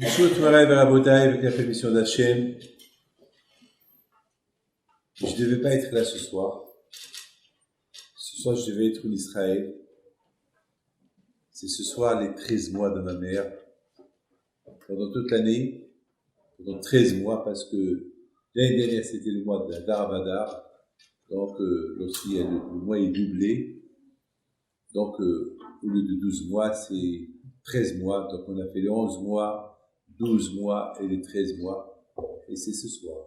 Bishut Marai Barabotai, avec la permission d'Hachem, je ne devais pas être là ce soir. Ce soir, je devais être en Israël. C'est ce soir les 13 mois de ma mère. Pendant toute l'année, pendant 13 mois, parce que l'année dernière, c'était le mois d'Adar Vadar. Donc, lorsqu'il y a le mois est doublé. Donc, au lieu de 12 mois, c'est 13 mois. Donc, on a fait les 11 mois, 12 mois et les 13 mois. Et c'est ce soir.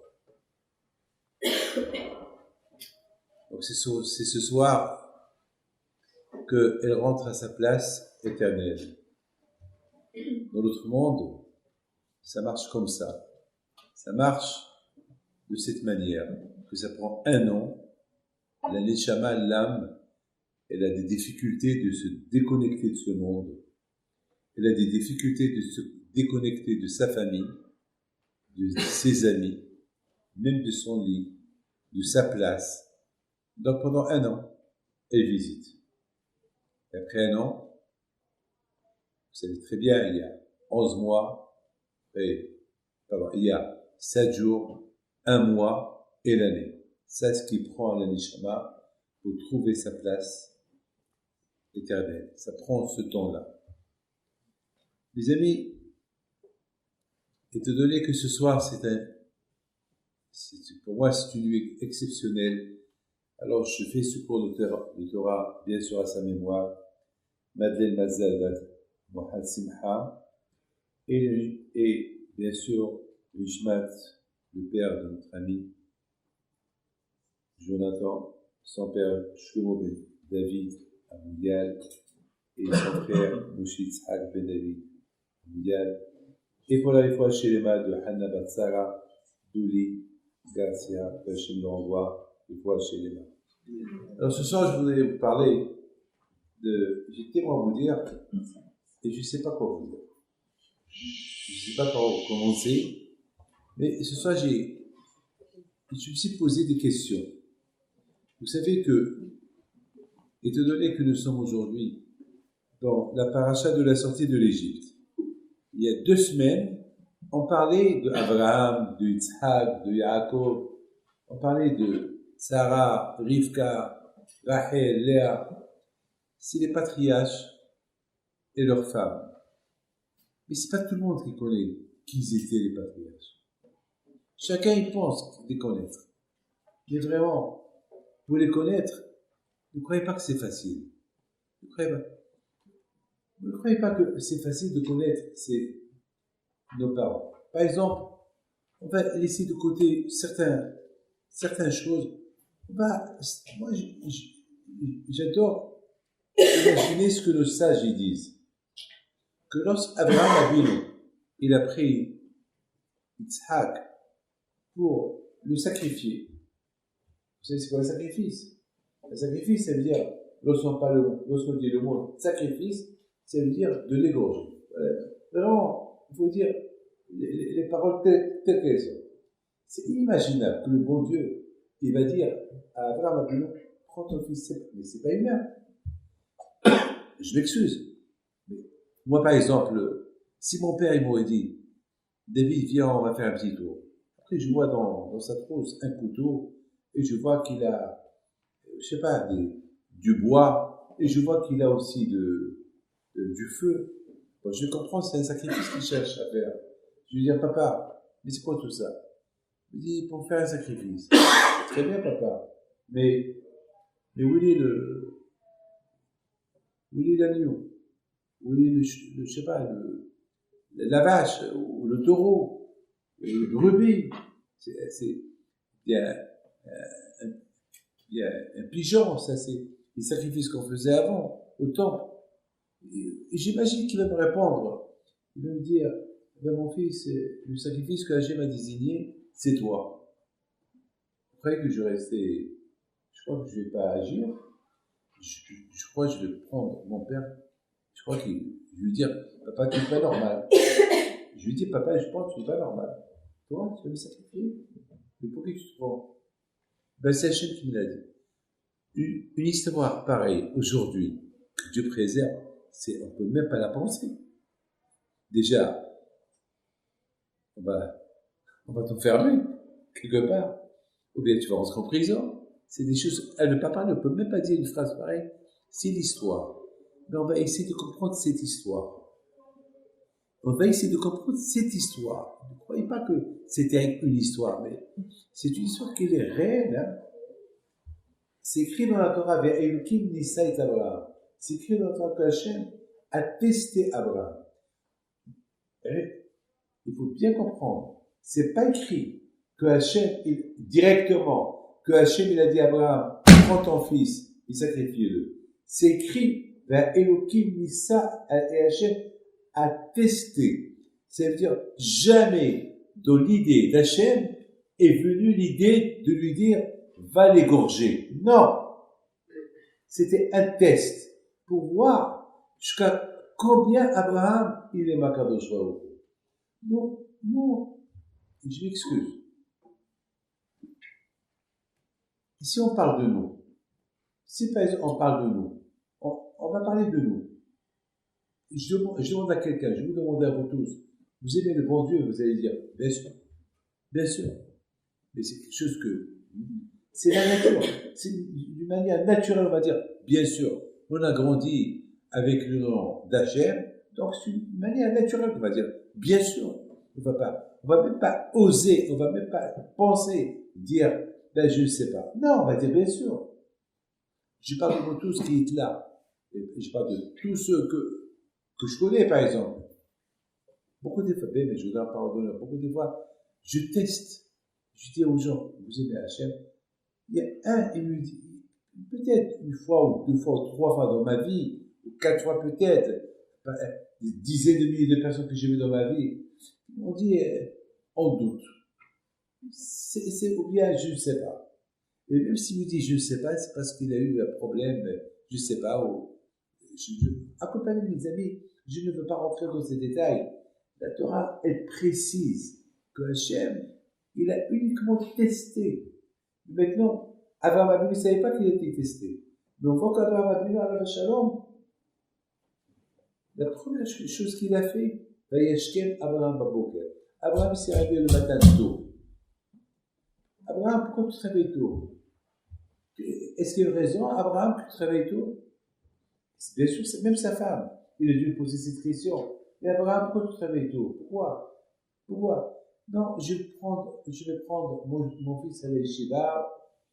Donc, c'est ce soir qu'elle rentre à sa place éternelle. Dans l'autre monde, ça marche comme ça. Ça marche de cette manière, que ça prend un an. La neshama, l'âme, elle a des difficultés de se déconnecter de ce monde. Elle a des difficultés de se déconnecter de sa famille, de ses amis, même de son lit, de sa place. Donc pendant un an, elle visite. Et après un an, vous savez très bien, il y a 11 mois, il y a 7 jours, 1 mois et l'année. C'est ce qui prend la neshama pour trouver sa place éternelle. Ça prend ce temps-là. Mes amis, étant donné que ce soir, pour moi, c'est une nuit exceptionnelle, alors je fais ce cours de Torah, bien sûr à sa mémoire, Madeleine Mazal Mohad Simha, et bien sûr, Rishmat, le père de notre ami Jonathan, son père Shlomo Ben David Amouyal, et son frère Moshe Yitzhak Ben David Amouyal, et pour la fois chez les mains de Hanna Batsara, Douli, Garcia, que je me renvoie, des fois chez les mains. Alors ce soir, je voudrais vous parler j'ai tellement à vous dire, et je ne sais pas quoi vous dire. Je ne sais pas par où commencer, mais ce soir, je me suis posé des questions. Vous savez que, étant donné que nous sommes aujourd'hui dans la paracha de la sortie de l'Égypte, il y a 2 semaines, on parlait d'Abraham, de Yitzhak, de Yaakov, on parlait de Sarah, Rivka, Rachel, Léa, c'est les patriarches et leurs femmes. Mais c'est pas tout le monde qui connaît qui étaient les patriarches. Chacun y pense les connaître. Mais vraiment, pour les connaître, ne croyez pas que c'est facile. Ne croyez pas que c'est facile de connaître nos parents. Par exemple, on va laisser de côté certaines choses. Moi, j'adore imaginer ce que nos sages y disent. Que lorsqu'Abraham Avinu, il a pris Yitzhak pour le sacrifier. Vous savez c'est quoi le sacrifice? Le sacrifice, ça veut dire, lorsqu'on dit le mot sacrifice, ça veut dire de l'égorger. Vraiment, il faut dire les paroles telles qu'elles sont. C'est inimaginable que le bon Dieu, il va dire à Abraham Avinu, prends ton fils, mais c'est pas humain. Je m'excuse. Mais moi, par exemple, si mon père, il m'aurait dit, David, viens, on va faire un petit tour. Après, je vois dans sa trousse un couteau, et je vois qu'il a, je sais pas, du bois, et je vois qu'il a aussi du feu. Bon, je comprends, c'est un sacrifice qu'il cherche à faire. Je lui dis, papa, mais c'est quoi tout ça? Il me dit, pour faire un sacrifice. Très bien, papa. Mais où est l'agneau? Où est je sais pas, la vache, ou le taureau, le brebis? Il y a un pigeon, ça c'est les sacrifices qu'on faisait avant, au temple. Et j'imagine qu'il va me répondre. Il va me dire, mon fils, le sacrifice que Hachem m'a désigné, c'est toi. Après que je restais, je crois que je ne vais pas agir. Je crois que je vais prendre mon père. Je crois que je vais lui dire, papa, tu n'es pas normal. Je lui dis, papa, je pense que tu n'es pas normal. Toi, tu vas me sacrifier. Mais pourquoi tu te prends? Ben, c'est Hachem qui me l'a dit. Une histoire pareille, aujourd'hui, que Dieu préserve, on ne peut même pas la penser. Déjà, on va t'enfermer, quelque part. Ou bien tu vas rentrer en prison. C'est des choses, le papa ne peut même pas dire une phrase pareille. C'est l'histoire. Mais on va essayer de comprendre cette histoire. On va essayer de comprendre cette histoire. Ne croyez pas que c'était une histoire, mais c'est une histoire qui est réelle. Hein? C'est écrit dans la Torah, vers Elohim Nissa et Abraham. C'est écrit dans la Torah que Hachem a testé Abraham. Et il faut bien comprendre. C'est pas écrit que Hachem, directement, que Hachem, il a dit à Abraham, prends ton fils et sacrifie-le. C'est écrit vers Elohim Nissa et Hachem a testé. Ça veut dire, jamais dans l'idée d'Hachem est venue l'idée de lui dire, va l'égorger. Non. C'était un test pour voir jusqu'à combien Abraham, il est Makadosh Baruch. Non, je m'excuse. Si on parle de nous, si par exemple on parle de nous, on va parler de nous. Je demande à quelqu'un, je vous demande à vous tous, vous aimez le bon Dieu, vous allez dire, bien sûr, mais c'est quelque chose que, c'est la nature, c'est d'une manière naturelle, on va dire, bien sûr, on a grandi avec le nom d'Hachem, donc c'est une manière naturelle, on va dire, bien sûr, on va même pas oser, on va même pas penser, dire, ben je ne sais pas. Non, on va dire, bien sûr. Je parle de vous tous qui êtes là, et je parle de tous ceux que je connais, par exemple. Beaucoup de fois, mais je vous en parle, beaucoup de fois, je teste. Je dis aux gens, vous aimez Hachem. Il y a il me dit, peut-être une fois ou deux fois ou trois fois dans ma vie, ou quatre fois peut-être, des dizaines de milliers de personnes que j'ai vues dans ma vie, on dit, on doute. C'est ou bien je ne sais pas. Et même s'il me dit je ne sais pas, c'est parce qu'il a eu un problème, je ne sais pas, ou accompagnez mes amis, je ne veux pas rentrer dans ces détails. La Torah est précise que Hachem, il a uniquement testé. Maintenant, Abraham Avinu ne savait pas qu'il était testé. Mais on voit qu'Abraham Avinu, à Shalom, la première chose qu'il a fait, Vayashkem Abraham Baboker. Abraham s'est réveillé le matin tôt. Abraham, pourquoi tu te réveilles tôt? Est-ce qu'il y a une raison, Abraham, que tu te réveilles tôt? Bien sûr, c'est même sa femme. Il a dû lui poser cette question. Et Abraham, pourquoi tu te réveilles tôt? Pourquoi? Non, je vais prendre mon fils à la yeshiva.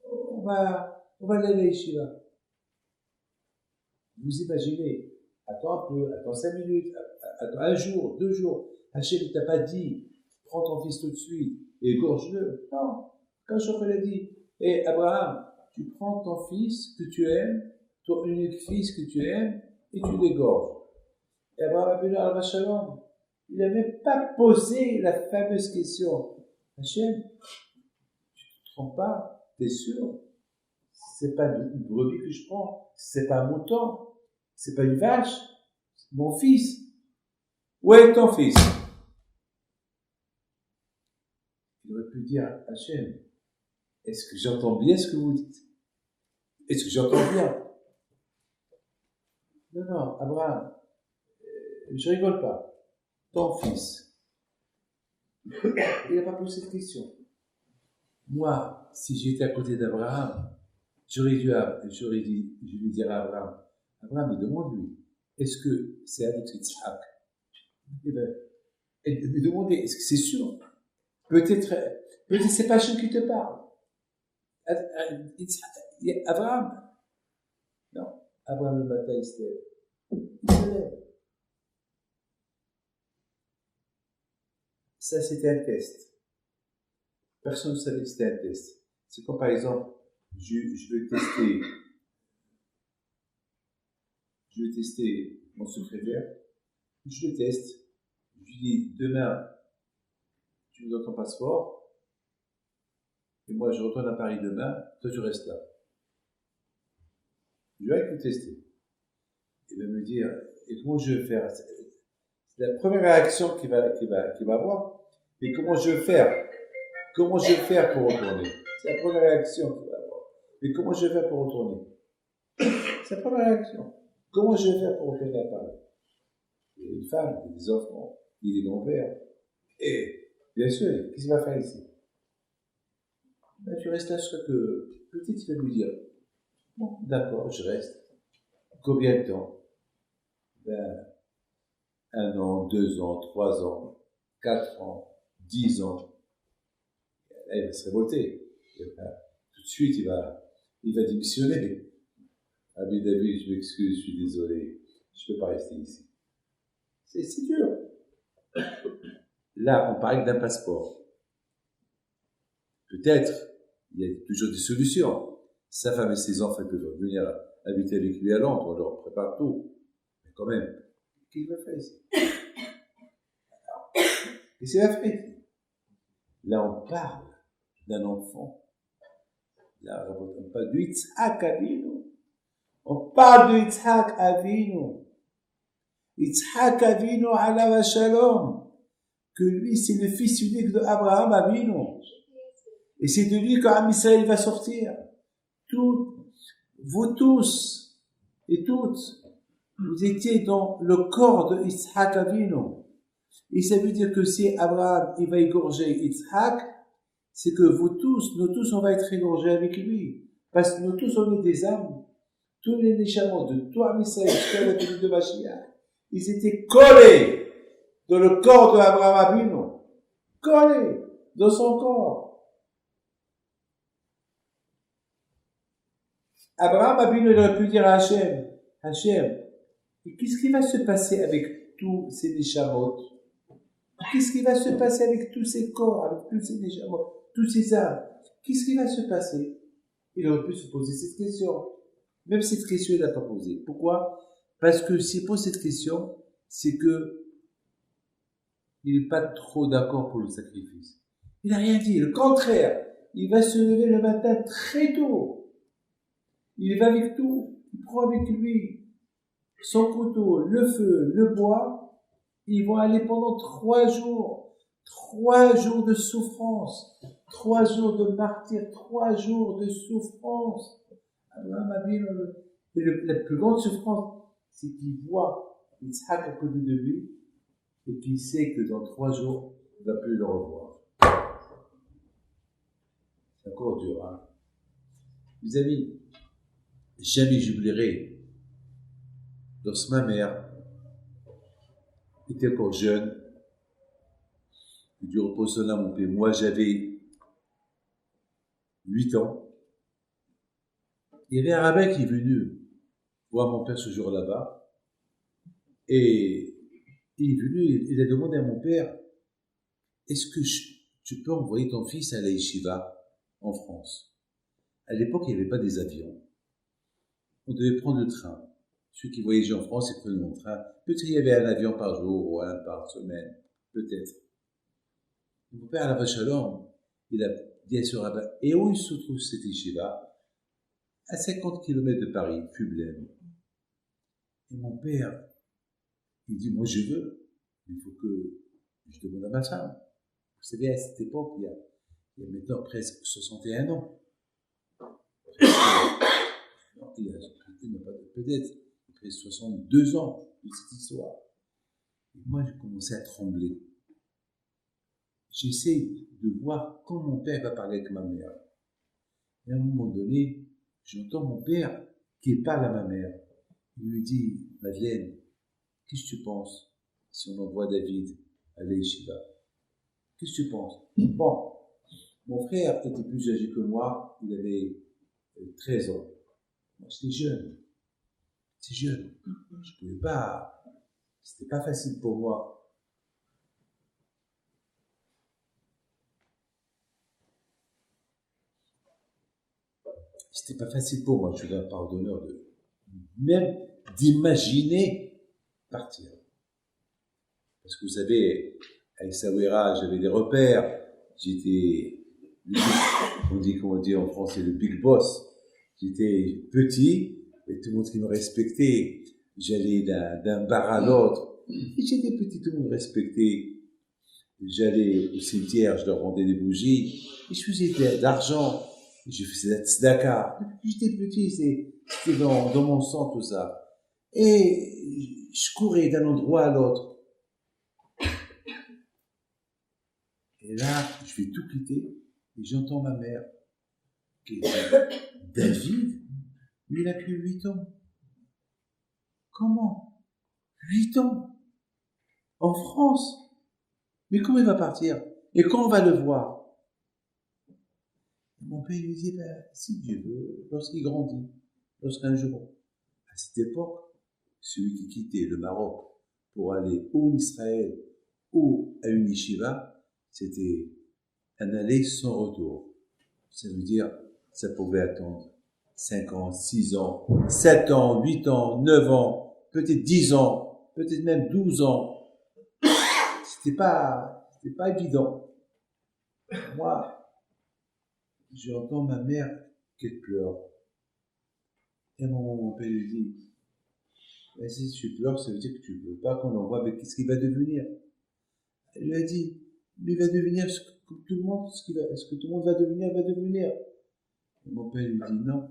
On va aller à la yeshiva. Vous imaginez, attends un peu, attends 5 minutes, attends un jour, 2 jours. Hachem ne t'a pas dit, prends ton fils tout de suite et égorge-le. Non, quand Chauffeur a dit, hé Abraham, tu prends ton fils que tu aimes, ton unique fils que tu aimes, et tu l'égorges. Et Abraham a venu à la Shalom. Il n'a même pas posé la fameuse question. Hachem, tu ne te trompes pas, t'es sûr? C'est pas une brebis que je prends, c'est pas un mouton, c'est pas une vache, c'est mon fils. Où est ton fils? Il aurait pu dire, Hachem, est-ce que j'entends bien ce que vous dites? Est-ce que j'entends bien? Non, Abraham, je rigole pas. Ton fils. Il n'a pas posé cette question. Moi, si j'étais à côté d'Abraham, je lui dirais à Abraham, il demande-lui, est-ce que c'est avec Yitzhak? Eh bien, lui demander, est-ce que c'est sûr? Peut-être c'est pas Hachem qui te parle. Abraham, non, Abraham le matin, il se lève. Ça, c'était un test. Personne ne savait que c'était un test. C'est comme par exemple, je vais tester mon secrétaire, je le teste, je lui dis, demain, tu me donnes ton passeport, et moi je retourne à Paris demain, toi tu restes là. Je vais le tester. Il va me dire, et comment je vais faire? C'est la première réaction qu'il va avoir, mais comment je vais faire? Comment je vais faire pour retourner? C'est la première réaction qu'il va avoir. Mais comment je vais faire pour retourner? C'est la première réaction. Comment je vais faire pour retourner à Paris? Il y a une femme, il y a des enfants, il y a des grands-pères. Et Bien sûr, qu'est-ce qu'il va faire ici? Ben, tu restes là jusqu'à que peut-être il va lui dire, bon, d'accord, je reste. Combien de temps? Ben, 1 an, 2 ans, 3 ans, 4 ans, 10 ans. Là, il va se révolter. Tout de suite, il va démissionner. Ah oui, David, je m'excuse, je suis désolé. Je ne peux pas rester ici. C'est dur. Là, on parle d'un passeport. Peut-être, il y a toujours des solutions. Sa femme et ses enfants peuvent venir habiter avec lui à Londres, on leur prépare tout. Mais quand même, qu'est-ce qu'il va faire ici? Qu'est-ce qu'il va faire ici? Là, on parle d'un enfant. Là, on parle de Yitzhak Avinu. On parle de Yitzhak Avinu. Yitzhak Avinu ala shalom. Que lui, c'est le fils unique de Abraham Avinu. Et c'est de lui qu'Am Israël va sortir. Vous tous et toutes, vous étiez dans le corps de Yitzhak Avinu. Et ça veut dire que si Abraham, il va égorger Yitzhak, c'est que nous tous, on va être égorgés avec lui. Parce que nous tous, on est des âmes. Tous les néchaments de tout Am Israël, jusqu'à la venue de Mashiach, ils étaient collés dans le corps de Abraham Avinu. Collés dans son corps. Abraham Avinu, il aurait pu dire à Hachem, qu'est-ce qui va se passer avec tous ces néchamot? Qu'est-ce qui va se passer avec tous ces corps, avec tous ces néchamot, tous ces âmes? Qu'est-ce qui va se passer? Il aurait pu se poser cette question. Même cette question, il n'a pas posée. Pourquoi? Parce que s'il pose cette question, c'est que il n'est pas trop d'accord pour le sacrifice. Il n'a rien dit. Le contraire, il va se lever le matin très tôt. Il va avec tout. Il prend avec lui son couteau, le feu, le bois. Ils vont aller pendant 3 jours. 3 jours de souffrance. 3 jours de martyr. 3 jours de souffrance. Et la plus grande souffrance, c'est qu'il voit Yitzhak à côté de lui et qu'il sait que dans 3 jours, il ne va plus le revoir. C'est encore dur, hein. Mes amis, jamais j'oublierai lorsque ma mère était encore jeune, du repos son âme, moi j'avais 8 ans. Il y avait un rabbin qui est venu voir mon père ce jour là-bas. Et il est venu, il a demandé à mon père, est-ce que tu peux envoyer ton fils à la yeshiva en France? À l'époque, il n'y avait pas des avions. On devait prendre le train. Ceux qui voyageaient en France, ils prenaient mon train. Peut-être qu'il y avait un avion par jour ou un par semaine. Peut-être. Mon père, à la Shalom, il a dit à ce rabbin, et où il se trouve cette yeshiva? À 50 km de Paris, Fublem. Et mon père, il dit, moi je veux, mais il faut que je demande à ma femme. Vous savez, à cette époque, il y a maintenant presque 61 ans. Non, il n'a pas peut-être presque 62 ans de cette histoire. Et moi, j'ai commencé à trembler. J'essaie de voir quand mon père va parler avec ma mère. Et à un moment donné, j'entends mon père qui parle à ma mère. Il lui dit, Madeleine, qu'est-ce que tu penses si on envoie David à la yeshiva? Qu'est-ce que tu penses? Bon, mon frère était plus âgé que moi, il avait 13 ans. Moi, j'étais jeune. C'est jeune. Je pouvais pas, c'était pas facile pour moi. C'était pas facile pour moi, je suis un pardonneur même d'imaginer partir. Parce que vous savez, avec Sawera, j'avais des repères. J'étais, comment on dit en français, le big boss. J'étais petit, et tout le monde qui me respectait. J'allais d'un bar à l'autre. Et j'étais petit, tout le monde me respectait. J'allais au cimetière, je leur rendais des bougies. Et je faisais de l'argent. Je faisais la tzedaka. J'étais petit, c'était dans mon sang tout ça. Et je courais d'un endroit à l'autre. Et là, je vais tout quitter et j'entends ma mère qui dit David, il a que 8 ans. Comment 8 ans en France? Mais comment il va partir? Et quand on va le voir? Mon père lui dit, si Dieu veut, lorsqu'il grandit, lorsqu'un jour, à cette époque, celui qui quittait le Maroc pour aller ou en Israël ou à une yeshiva, c'était un aller sans retour. Ça veut dire, ça pouvait attendre 5 ans, 6 ans, 7 ans, 8 ans, 9 ans, peut-être 10 ans, peut-être même 12 ans. C'était pas évident. Moi, j'entends ma mère qu'elle pleure. Et mon père lui dit, si tu pleures, ça veut dire que tu ne veux pas qu'on l'envoie, mais qu'est-ce qu'il va devenir? Elle lui a dit, mais il va devenir ce que tout le monde, ce que tout le monde va devenir. Et mon père lui dit, non.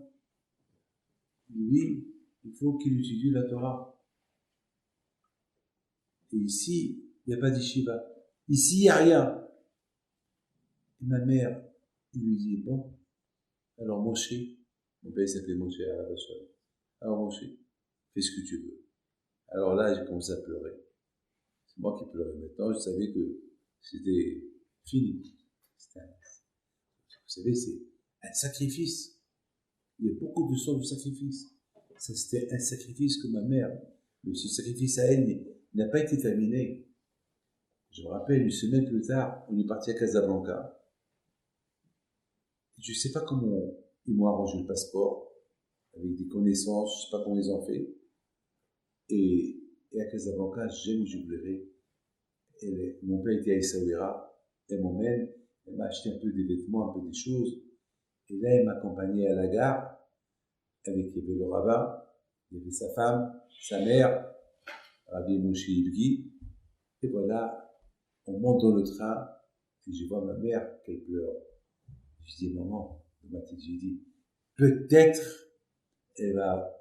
Lui, il faut qu'il étudie la Torah. Et ici, il n'y a pas d'yeshiva. Ici, il n'y a rien. Et ma mère, il lui dit, bon, alors Moshe, mon père s'appelait Moshe à la Bacha. Alors Moshe, fais ce que tu veux. Alors là, j'ai commencé à pleurer. C'est moi qui pleurais maintenant. Je savais que c'était fini. Vous savez, c'est un sacrifice. Il y a beaucoup de sortes de sacrifices. Ça, c'était un sacrifice que ma mère, mais ce sacrifice à elle n'a pas été terminé. Je me rappelle, une semaine plus tard, on est parti à Casablanca. Je ne sais pas comment ils m'ont arrangé le passeport, avec des connaissances, je ne sais pas comment ils ont fait. Et à Casablanca, jamais j'oublierai. Mon père était à Essaouira, elle m'emmène, elle m'a acheté un peu des vêtements, un peu des choses. Et là, elle m'accompagnait à la gare, avec, il y avait le rabbin, il y avait sa femme, sa mère, Rabbi Moshe Ibgi. Et voilà, on monte dans le train, et je vois ma mère qu'elle pleure. Je dis, maman, dans ma tête, je dis, peut-être elle va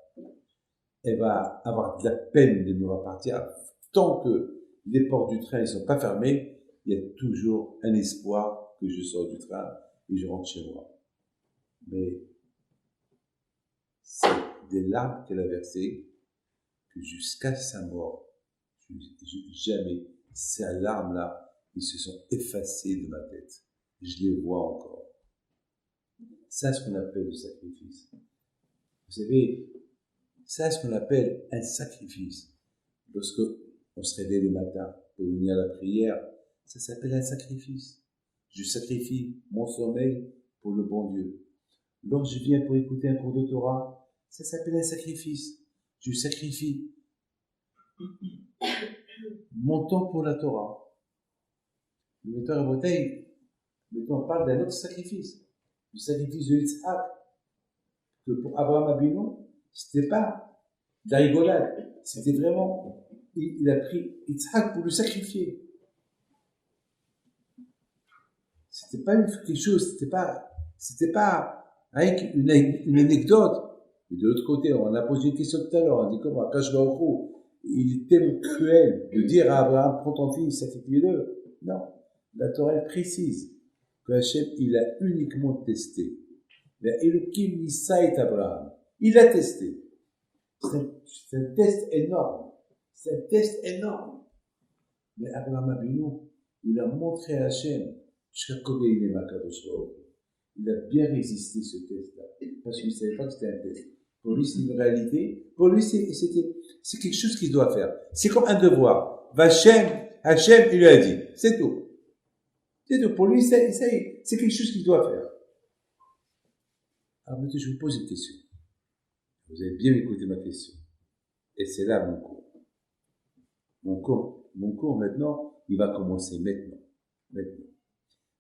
avoir de la peine de me repartir. Tant que les portes du train ne sont pas fermées, il y a toujours un espoir que je sors du train et je rentre chez moi. Mais c'est des larmes qu'elle a versées que jusqu'à sa mort, jamais ces larmes-là, ils se sont effacées de ma tête. Je les vois encore. Ça, c'est ce qu'on appelle le sacrifice. Vous savez, ça, c'est ce qu'on appelle un sacrifice. Lorsque on se réveille le matin pour venir à la prière, ça s'appelle un sacrifice. Je sacrifie mon sommeil pour le bon Dieu. Lorsque je viens pour écouter un cours de Torah, ça s'appelle un sacrifice. Je sacrifie mon temps pour la Torah. Le metteur à bouteille, on parle d'un autre sacrifice. Le sacrifice de Yitzhak, que pour Abraham Abinu, c'était pas de la rigolade. C'était vraiment, il a pris Yitzhak pour le sacrifier. C'était pas quelque chose, c'était pas avec une anecdote. Et de l'autre côté, on a posé une question tout à l'heure, on dit comment Akash Baruch Hu, il est tellement cruel de dire à Abraham, prends ton fils, sacrifie-le. Non. La Torah est précise que Hachem, il a uniquement testé. Mais Elohim Nissa et Abraham, il a testé. C'est un test énorme. C'est un test énorme. Mais Abraham Abinu, il a montré à Hachem jusqu'à combien il est Makadosh Baruch Hu. Il a bien résisté ce test-là. Parce qu'il ne savait pas que c'était un test. Pour lui, c'est une réalité. Pour lui, c'est quelque chose qu'il doit faire. C'est comme un devoir. Hachem, il lui a dit. C'est tout. C'est tout. Pour lui, c'est quelque chose qu'il doit faire. Alors maintenant, je vous pose une question. Vous avez bien écouté ma question. Et c'est là mon cours. Mon cours maintenant, il va commencer maintenant.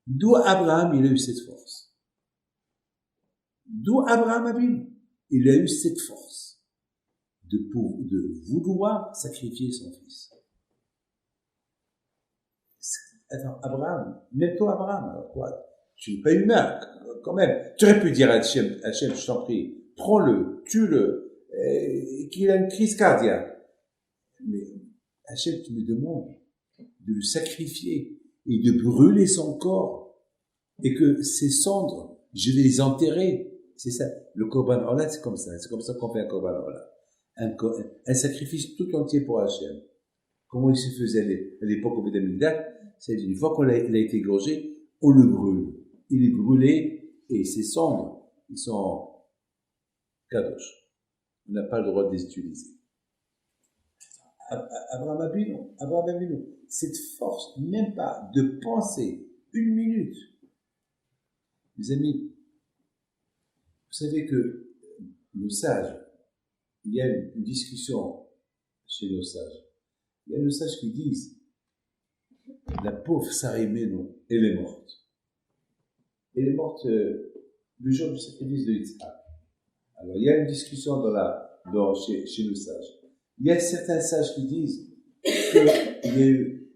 D'où Abraham, il a eu cette force. D'où Abraham Abinu, il a eu cette force de vouloir sacrifier son fils. Attends, Abraham, même toi Abraham, alors quoi? Tu n'es pas humain, quand même. Tu aurais pu dire à Hachem, je t'en prie, prends-le, tue-le, qu'il a une crise cardiaque. Mais Hachem, tu me demandes de le sacrifier. et de brûler son corps, et que ces cendres, je vais les enterrer. C'est ça. Le Korban Ola, c'est comme ça. C'est comme ça qu'on fait un Korban Ola. Un sacrifice tout entier pour Hachem. Comment il se faisait à l'époque au Beth Amikdash? C'est une fois qu'il a été égorgé, on le brûle. Il est brûlé, et ses cendres, ils sont kadosh. On n'a pas le droit de les utiliser. Abraham Avinu, cette force, même pas de penser une minute. Mes amis, vous savez que nos sages, il y a une discussion chez nos sages. Il y a nos sages qui disent, la pauvre Sarah Imenu, elle est morte. Elle est morte le jour du sacrifice de Yitzhak. Alors, il y a une discussion chez nos sages. Il y a certains sages qui disent qu'il y a eu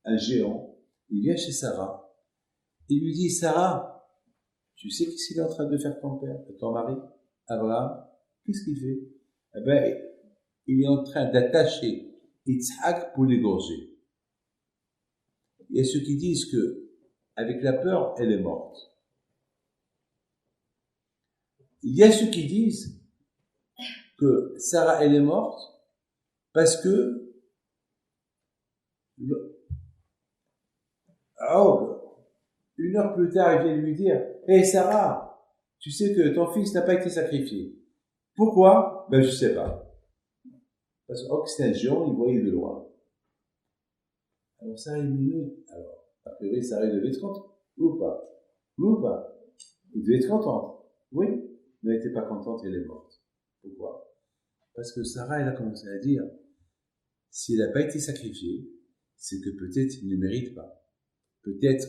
un géant, il vient chez Sarah, il lui dit, Sarah, tu sais qu'est-ce qu'il est en train de faire ton mari, Abraham? Qu'est-ce qu'il fait? Eh ben, il est en train d'attacher Yitzhak pour l'égorger. Il y a ceux qui disent que, avec la peur, elle est morte. Il y a ceux qui disent que Sarah, elle est morte parce que une heure plus tard, il vient lui dire, hey Sarah, tu sais que ton fils n'a pas été sacrifié. Pourquoi? Ben, je sais pas. Parce que c'était un géant, il voyait de loin. Alors, Sarah est minute. Alors, a priori, Sarah devait être contente. Ou pas? Il devait être contente. Oui. Mais elle n'était pas contente, elle est morte. Pourquoi? Parce que Sarah, elle a commencé à dire, s'il n'a pas été sacrifié, c'est que peut-être il ne mérite pas. Peut-être,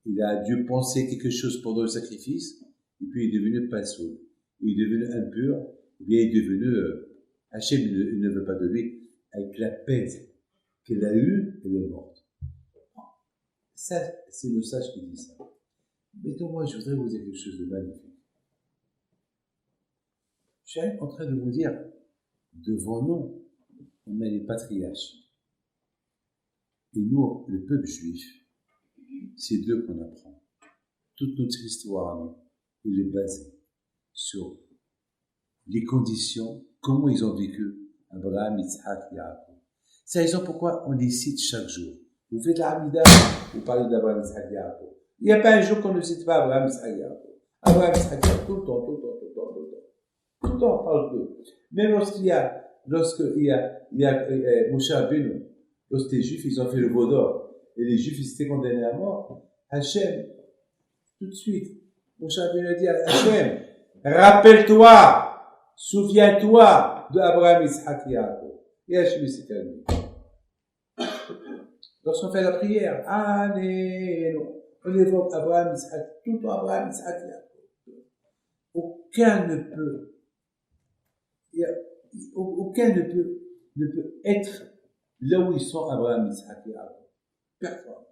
il a dû penser quelque chose pendant le sacrifice, et puis il est devenu passoul, il est devenu impur, ou bien il est devenu, Hachem, il ne veut pas de lui, avec la peine qu'elle a eue, elle est morte. Ça, c'est le sage qui dit ça. Mais donc moi, je voudrais vous dire quelque chose de magnifique. Je suis en train de vous dire, devant nous, on a les patriarches. Et nous, le peuple juif, c'est d'eux qu'on apprend. Toute notre histoire, elle est basée sur les conditions, comment ils ont vécu Abraham, Yitzhak, Yaakov. C'est la raison pourquoi on les cite chaque jour. Vous faites la Hamida, vous parlez d'Abraham, Yitzhak, Yaakov. Il n'y a pas un jour qu'on ne cite pas Abraham, Yitzhak, Yaakov. Abraham, Yitzhak, Yaakov, tout le temps. Tout le temps, on parle d'eux. Même lorsqu'il y a Moshe Rabbeinu, lorsque les Juifs, ils ont fait le veau d'or, et les Juifs, ils étaient condamnés à mort, Hachem, tout de suite, Moshe Rabbeinu a dit à Hachem, rappelle-toi, souviens-toi de Abraham, Yitzhak, Yaakov. Et Hachem s'est calmé. Lorsqu'on fait la prière, Alléluia, on évoque Abraham, Yitzhak, tout le temps Abraham, Yitzhak, Yaakov. Aucun ne peut être là où ils sont Abraham, Yitzhak et Yaakov. Personne.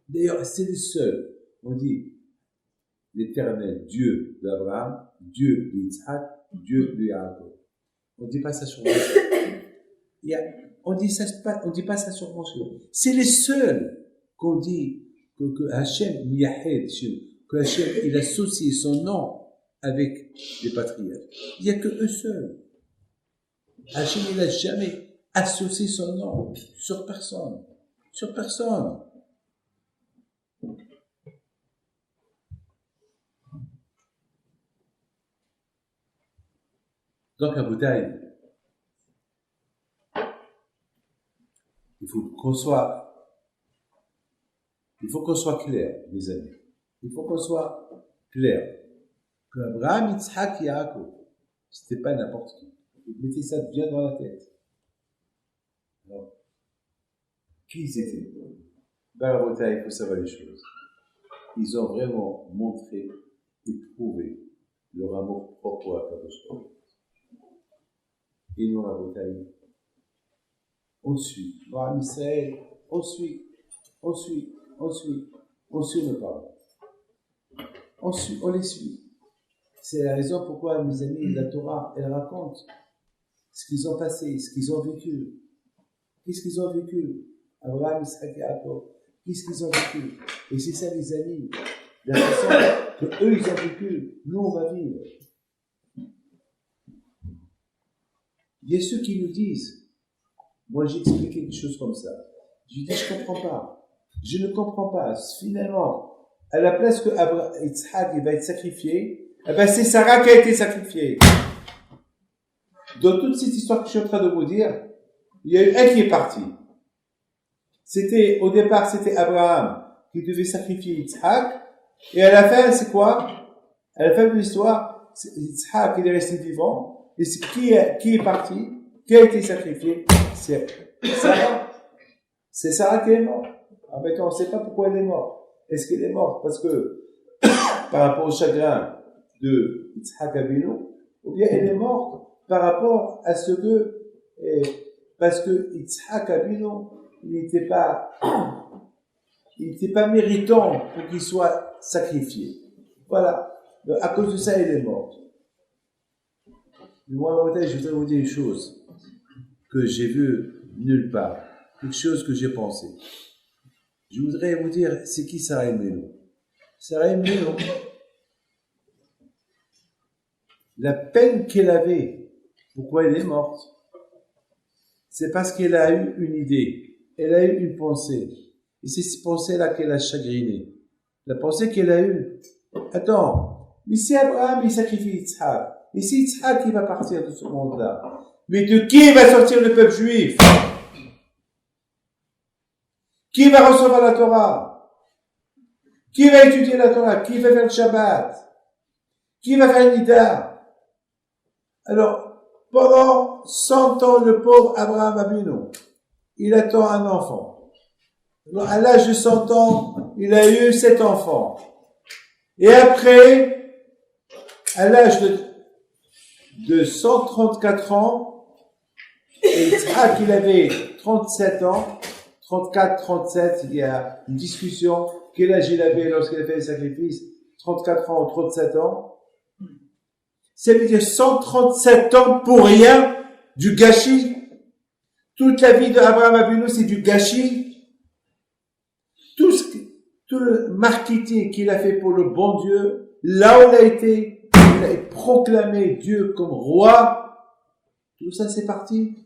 D'ailleurs, c'est le seul. On dit l'Éternel, Dieu d'Abraham, Dieu de Yitzhak, Dieu de Yaakov. On ne dit pas ça sur Moshe. On ne dit pas ça sur Moshe. C'est les seuls qu'on dit que Hachem Miyahed, que Hachem il associe son nom avec les patriarches. Il n'y a que eux seuls. Hachem, il n'a jamais associé son nom sur personne. Sur personne. Donc, à Boutaï, il faut qu'on soit clair, mes amis. Il faut qu'on soit clair. Que Abraham, Yitzhak, Yaakov, c'était pas n'importe qui. Mettez ça bien dans la tête. Alors, qui ils étaient? Ben, il faut savoir les choses. Ils ont vraiment montré et prouvé leur amour propre à Kadosh Baruch Hu. Et nous, la bataille, on suit. Dans Israël, on suit nos parents. On les suit. C'est la raison pourquoi, mes amis, la Torah, elle raconte ce qu'ils ont passé, ce qu'ils ont vécu. Qu'est-ce qu'ils ont vécu? Abraham, Isaac et Jacob. Qu'est-ce qu'ils ont vécu? Et c'est ça, les amis. La façon que eux, ils ont vécu, nous, on va vivre. Il y a ceux qui nous disent, moi, j'ai expliqué quelque chose comme ça. Je dis, je comprends pas. Je ne comprends pas. Finalement, à la place que Yitzhak, il va être sacrifié, eh ben, c'est Sarah qui a été sacrifiée. Dans toute cette histoire que je suis en train de vous dire, il y a eu un qui est parti. Au départ, c'était Abraham qui devait sacrifier Yitzhak. Et à la fin, c'est quoi? À la fin de l'histoire, Yitzhak, il est resté vivant. Et qui est parti? Qui a été sacrifié? C'est Sarah. C'est Sarah qui est morte. Ah, mais on ne sait pas pourquoi elle est morte. Est-ce qu'elle est morte parce que, par rapport au chagrin de Yitzhak Avinu, ou bien elle est morte par rapport à ce que, parce que Yitzhak Avinu, il n'était pas méritant pour qu'il soit sacrifié. Voilà. Donc, à cause de ça, elle est morte. Mais moi, je voudrais vous dire une chose que j'ai vue nulle part. Quelque chose que j'ai pensé. Je voudrais vous dire, c'est qui Sarah Imenu? Sarah Imenu, la peine qu'elle avait, pourquoi elle est morte? C'est parce qu'elle a eu une idée, elle a eu une pensée. Et c'est cette pensée-là qu'elle a chagrinée. La pensée qu'elle a eue. Attends, mais si Abraham, il sacrifie Yitzhak, et si Yitzhak, il va partir de ce monde-là, mais de qui va sortir le peuple juif? Qui va recevoir la Torah? Qui va étudier la Torah? Qui va faire le Shabbat? Qui va faire l'Ida? Alors, pendant 100 ans, le pauvre Abraham Avinu, il attend un enfant. Alors, à l'âge de 100 ans, il a eu 7 enfants. Et après, à l'âge de 134 ans, Yitzhak, il avait 37 ans, 34, 37, il y a une discussion. Quel âge il avait lorsqu'il a fait le sacrifice? 34 ans ou 37 ans. Ça veut dire 137 ans pour rien, du gâchis. Toute la vie d'Abraham Avinu, c'est du gâchis. Tout le marketing qu'il a fait pour le bon Dieu, là où il a proclamé Dieu comme roi, tout ça c'est parti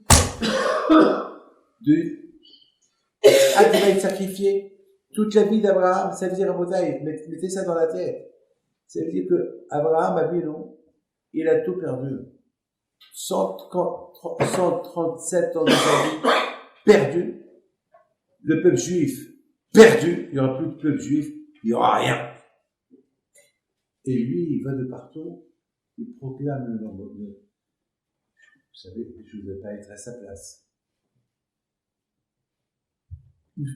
il va être sacrifié. Toute la vie d'Abraham, ça veut dire, mettez ça dans la tête. Ça veut dire que Abraham Avinu, il a tout perdu. 137 ans de sa vie perdu. Le peuple juif perdu. Il n'y aura plus de peuple juif. Il n'y aura rien. Et lui, il va de partout. Il proclame le nom de Dieu. Vous savez, je ne vais pas être à sa place.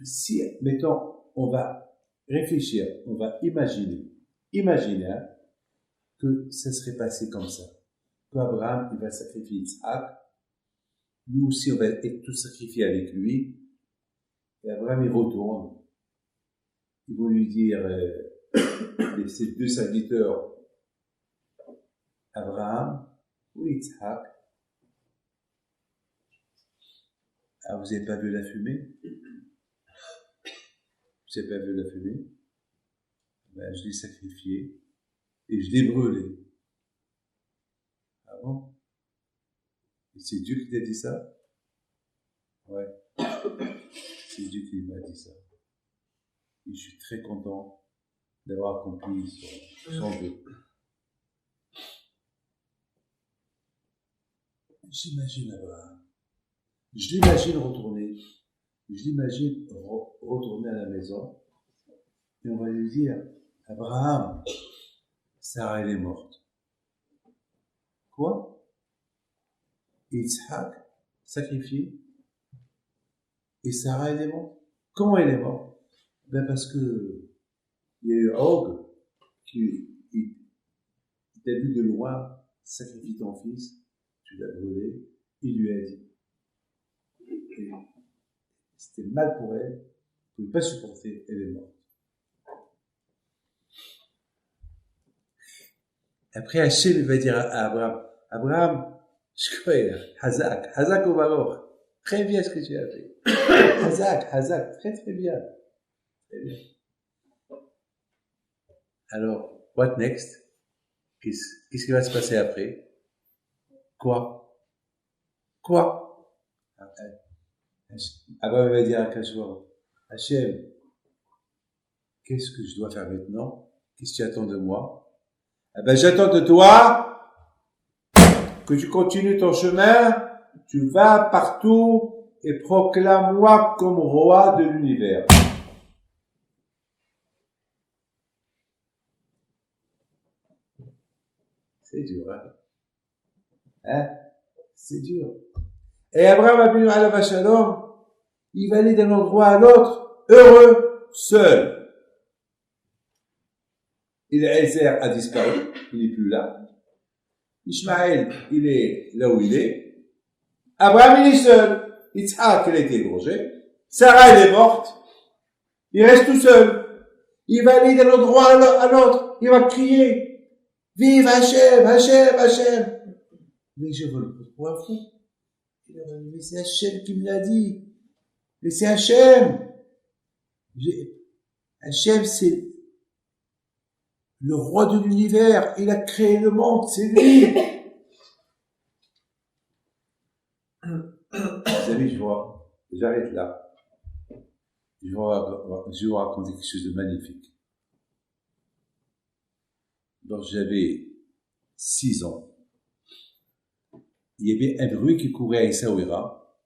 Si, mettons, on va réfléchir, on va imaginer que ça serait passé comme ça. Qu'Abraham, il va sacrifier Isaac. Nous aussi, on va être tous sacrifiés avec lui. Et Abraham, il retourne. Ils vont lui dire, ces deux serviteurs, Abraham ou Isaac. Ah, vous n'avez pas vu la fumée? Vous n'avez pas vu la fumée? Ben, je l'ai sacrifié et je l'ai brûlé. Ah bon? Et c'est Dieu qui t'a dit ça? Ouais. C'est Dieu qui m'a dit ça. Et je suis très content d'avoir accompli son vœu. J'imagine Abraham. Je l'imagine retourner. Je l'imagine retourner à la maison. Et on va lui dire, Abraham, Sarah, elle est morte. Quoi? Yitzhak, sacrifié. Et Sarah, elle est morte. Comment elle est morte? Ben parce que il y a eu Og qui t'a vu de loin, sacrifie ton fils, tu l'as brûlé, il lui a dit. Et c'était mal pour elle, elle ne pouvait pas supporter, elle est morte. Après, Hachem va dire à Abraham, Abraham, je crois, Hazak ou Baruch, Très bien ce que tu as fait. Hazak, très très bien. Très bien. Alors, what next? Qu'est-ce qui va se passer après? Quoi? Abba va dire à Kashua, Hachem, qu'est-ce que je dois faire maintenant? Qu'est-ce que tu attends de moi? Eh ben, j'attends de toi que tu continues ton chemin, tu vas partout et proclame-moi comme roi de l'univers. C'est dur, hein? C'est dur. Et Abraham Avinu alav shalom, il va aller d'un endroit à l'autre, heureux, seul. Eliezer a disparu, il n'est plus là. Ishmaël, il est là où il est. Abraham, il est seul. Yitzhak, il a été égorgé. Sarah, elle est morte. Il reste tout seul. Il va aller d'un endroit à l'autre. Il va crier. Vive Hachem, Hachem, Hachem. Mais je veux le pour un fou. Il a dit, mais c'est Hachem qui me l'a dit. Mais c'est Hachem. Hachem, c'est le roi de l'univers. Il a créé le monde, c'est lui. Les amis, j'arrête là. Je vais vous raconter quelque chose de magnifique. Lorsque j'avais 6 ans, il y avait un bruit qui courait à Essaouira,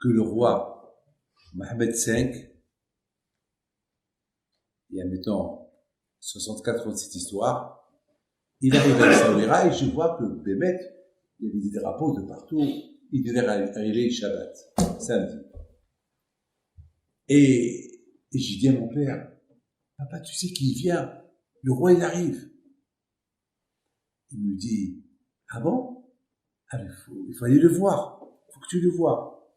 que le roi Mohamed V, il y a mettons 64 ans de cette histoire, il arrive à Essaouira et je vois que Bémet, il y avait des drapeaux de partout, il devait arriver Shabbat, samedi. Et j'ai dit à mon père, papa, tu sais qu'il vient, le roi il arrive. Il me dit, ah bon? Ah, il faut aller le voir, il faut que tu le vois.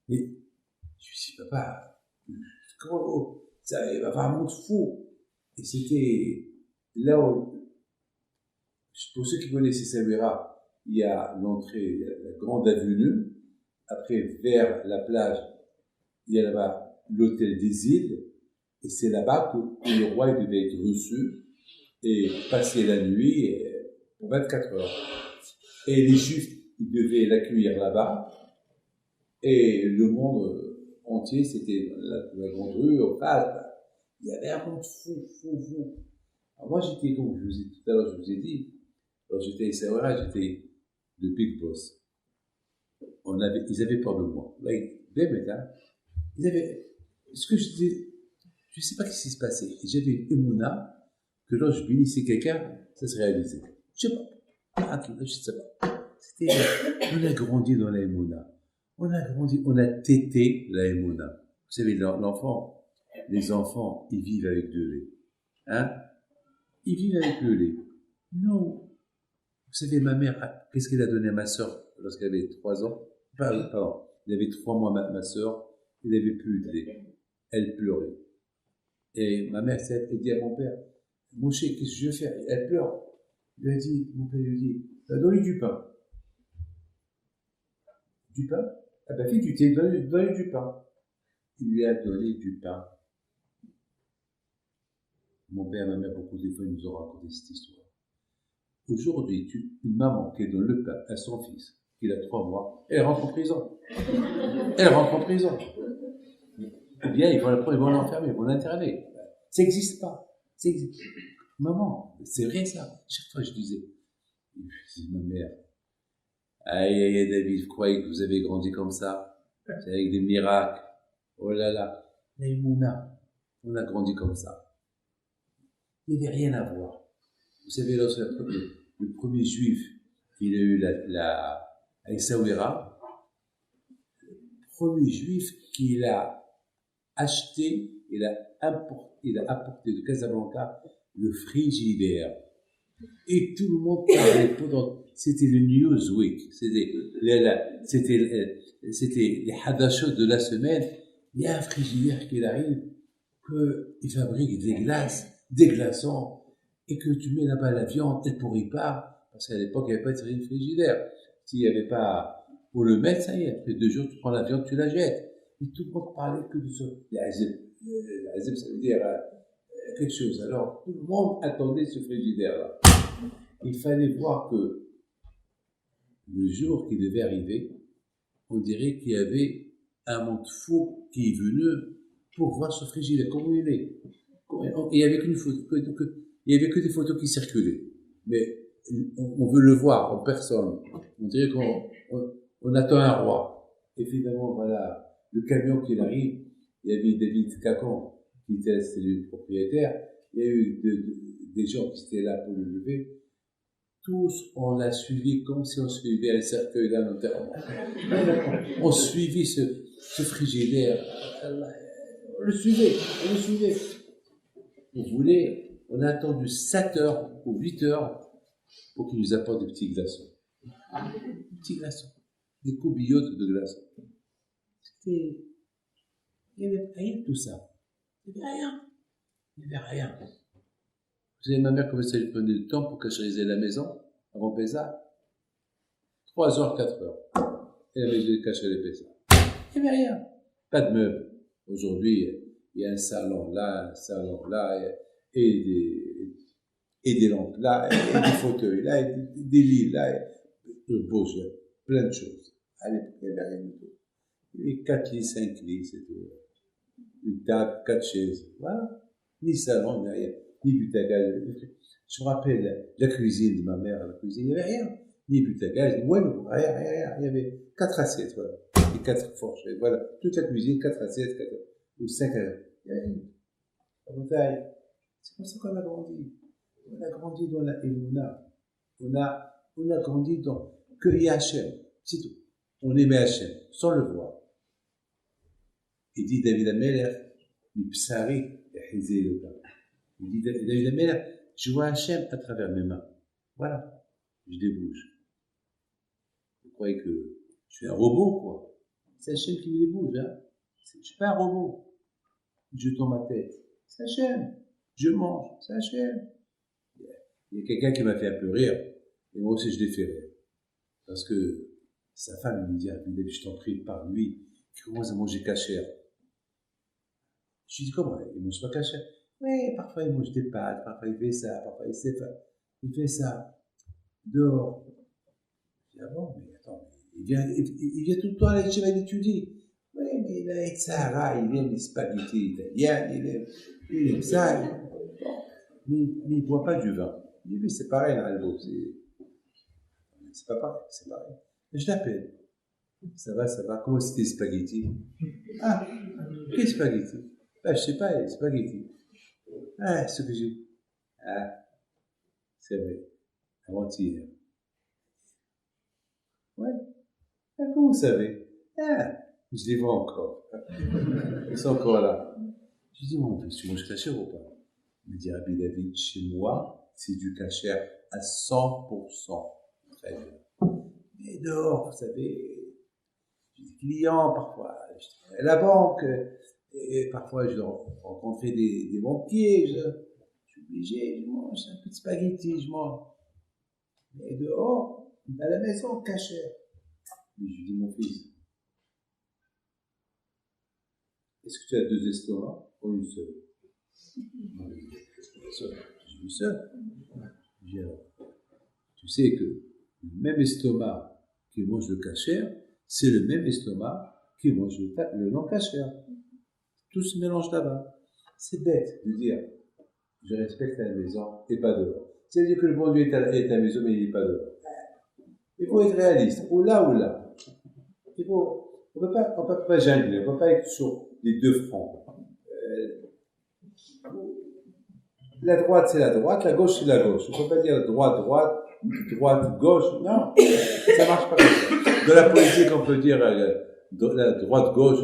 Et je lui dis, papa, comment ça, il va faire un monde fou. Et c'était là où, pour ceux qui connaissent Essaouira, il y a l'entrée, il y a la grande avenue, après vers la plage, il y a là-bas l'hôtel des îles, et c'est là-bas que le roi il devait être reçu et passer la nuit pour 24 heures. Et les Juifs, ils devaient l'accueillir là-bas, et le monde entier, c'était la grande rue, au Pâle. Il y avait un monde fou. Alors moi, j'étais, comme je vous ai dit tout à l'heure, je vous ai dit, alors j'étais à Essaouira, j'étais le big boss. Ils avaient peur de moi. Là, ils avaient, ce que je disais, je sais pas ce qui se passait. Et j'avais une émouna que lorsque je bénissais quelqu'un, ça se réalisait. Je sais pas. C'était, on a grandi dans la émouna. On a tété la émouna. Vous savez, les enfants, ils vivent avec de lait. Hein? Ils vivent avec le lait. Non. Vous savez, ma mère, qu'est-ce qu'elle a donné à ma sœur lorsqu'elle avait 3 ans? Pardon. Elle avait 3 mois, ma sœur. Elle n'avait plus de lait. Elle pleurait. Et ma mère, elle dit à mon père, Moshe, qu'est-ce que je vais faire? Elle pleure. Mon père lui dit, donne-lui du pain. Du pain? Ah ben, fais du thé, donne-lui du pain. Il lui a donné du pain. Mon père et ma mère, beaucoup de fois, ils nous ont raconté cette histoire. Aujourd'hui, une maman qui donne le pain à son fils, qui a 3 mois, elle rentre en prison. Eh bien, ils vont l'enfermer, ils vont l'interner. Ça n'existe pas. Maman, c'est vrai ça. Chaque fois, je disais, ma mère, aïe, David, vous croyez que vous avez grandi comme ça? C'est avec des miracles. Oh là là. Naïmouna, on a grandi comme ça. Il n'y avait rien à voir. Vous savez, lorsque le premier juif, il a eu à Essaouira, le premier juif qu'il a acheté, il a apporté de Casablanca le frigidaire. Et tout le monde parlait c'était le Newsweek, c'était les hadachot de la semaine. Il y a un frigidaire qui arrive, qu'il fabrique des glaçons, et que tu mets là-bas la viande, elle pourrit pas, parce qu'à l'époque, il n'y avait pas de frigidaire. S'il n'y avait pas Pour le mettre, ça y est, après 2 jours, tu prends la viande, tu la jettes. Et tout le monde parlait que de ça. L'azib, ça veut dire quelque chose. Alors, tout le monde attendait ce frigidaire-là. Il fallait voir que le jour qui devait arriver, on dirait qu'il y avait un monde fou qui est venu pour voir ce frigidaire, comment il est. Il y avait qu'une photo, il y avait que des photos qui circulaient. Mais on veut le voir en personne. On dirait qu'on attend un roi. Et finalement, voilà, le camion qui arrive, il y avait David Cacon, qui était le propriétaire. Il y a eu des gens qui étaient là pour le lever. Tous, on l'a suivi comme si on suivait un cercueil d'un enterrement. On suivit ce frigidaire. On le suivait. Vous voulez, on a attendu 7 heures ou 8 heures pour qu'il nous apporte des petits glaçons. Des petits glaçons. Des cobillotes de glaçons. Il n'y avait rien de tout ça. Il n'y avait rien. Vous savez, ma mère, comment elle prenait le temps pour cacheriser la maison, avant Pessah? 3 heures, 4 heures. Elle avait caché les Pessah. Il n'y avait rien. Pas de meubles. Aujourd'hui, il y a un salon là, et des lampes là, et des fauteuils là, et des lits là, et beau jeu, plein de choses. À l'époque, il n'y avait rien du tout. Il y avait 4 lits, 5 lits, c'est tout. Une table, 4 chaises. Voilà. Ni salon, ni rien. Ni but à gaz. Je me rappelle la cuisine de ma mère, il n'y avait rien. Ni but à gaz, ni rien. Il y avait 4 assiettes, voilà. Et 4 fourchettes, voilà. Toute la cuisine, 4 assiettes, 4, ou 5 assiettes. Il y avait rien. La bouteille. C'est comme ça qu'on a grandi. On a grandi dans la Emouna. On a grandi dans que il y a Hachem. C'est tout. On aimait Hachem, sans le voir. Il dit David Ameller, Psari, il dit David Ameller, je vois Hachem à travers mes mains. Voilà. Je débouche. Vous croyez que je suis un robot, quoi? C'est Hachem qui me débouche, hein? Je ne suis pas un robot. Je tourne ma tête. C'est Hachem. Je mange. C'est Hachem. Il y a quelqu'un qui m'a fait un peu rire, et moi aussi je l'ai fait rire. Parce que sa femme me dit, je t'en prie, par lui, tu commences à manger cachère. Je lui dis, comment? Il mange pas cachère? Oui, parfois il mange des pâtes, parfois il fait ça, parfois il fait ça. Dehors. Je dis, ah bon, mais attends, il vient tout le temps à l'échelle d'étudier. Oui, mais il a avec Sahara, il aime les spaghettis italiens, il aime ça. Mais il ne boit pas du vin. Il dit, mais c'est pareil, l'albo, c'est pas pareil, c'est pareil. Je l'appelle. Ça va, comment c'était les spaghettis? Ah, quels spaghettis? Ben, je sais pas, les spaghettis. Ah, ce que j'ai. Ah, c'est vrai, avant-hier. Ouais, ah, comment vous savez? Ah, je les vois encore. Ils sont encore là. Je dis, mon fils, tu manges cachère ou pas? Il me dit, Rabbi David, chez moi, c'est du cachère à 100%. Très bien. Mais dehors, vous savez, j'ai des clients parfois, je travaille à la banque, et parfois je dois rencontrer des banquiers, je suis obligé, je mange un peu de spaghetti, je mange. Mais dehors, à la maison, cachère. Mais je lui dis, mon fils, est-ce que tu as 2 estomacs ou une seule? J'ai une seule. Je dis alors, tu sais que le même estomac qui mange le cachère, c'est le même estomac qui mange le non-cachère. Tout se mélange là-bas. C'est bête de dire, je respecte la maison et pas dehors. Ça veut dire que le bon Dieu est à la maison, mais il n'est pas dehors. Il faut être réaliste, ou là ou là. On ne peut pas jongler, on ne peut pas être sur les 2 fronts. La droite, c'est la droite, la gauche, c'est la gauche. On ne peut pas dire droite, gauche. Non, ça ne marche pas comme ça. Dans la politique, on peut dire la droite, gauche.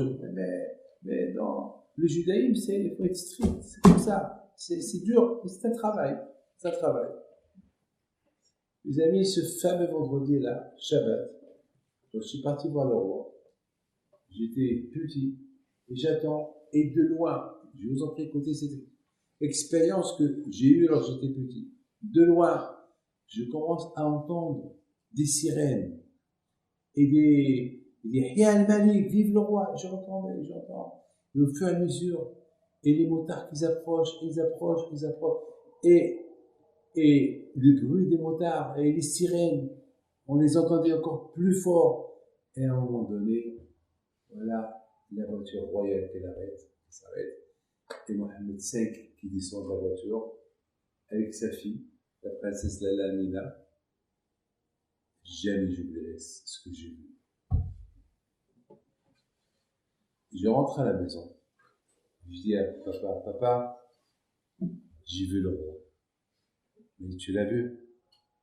Mais dans le judaïsme, il faut être strict. C'est comme ça. C'est dur, mais c'est un travail. C'est un travail. Les amis, ce fameux vendredi-là, Shabbat, je suis parti voir le roi. J'étais petit et j'attends. Et de loin, je vous en prie, écoutez cette expérience que j'ai eue lorsque j'étais petit. De loin, je commence à entendre des sirènes. et des Hiya al-Malik, vive le roi. J'entends. Et au fur et à mesure, et les motards qui approchent, ils approchent. Et le bruit des motards et les sirènes, on les entendait encore plus fort. Et à un moment donné, voilà, la voiture royale qui s'arrête. Et Mohammed V qui descend de la voiture avec sa fille, la princesse Lala Amina. Jamais j'oublierai ce que j'ai vu. Je rentre à la maison. Je dis à papa, j'ai vu le roi. Il me dit, tu l'as vu?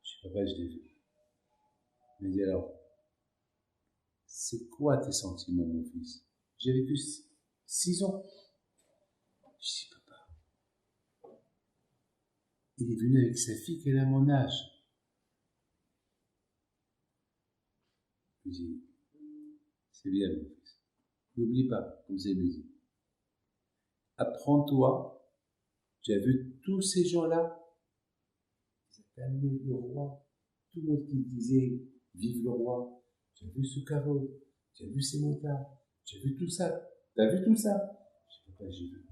Je dis, papa, je l'ai vu. Il me dit, alors, c'est quoi tes sentiments, mon fils? J'ai vécu 6 ans. Je dis, papa, il est venu avec sa fille qu'elle a mon âge. Je dis, c'est bien, mon fils. N'oublie pas, comme c'est dit. Apprends-toi, tu as vu tous ces gens-là, ils ont calmé le roi. Tout le monde qui disait, vive le roi. Tu as vu ce carreau, tu as vu ces motards, tu as vu tout ça. Tu as vu tout ça? Je dis, papa, j'ai vu.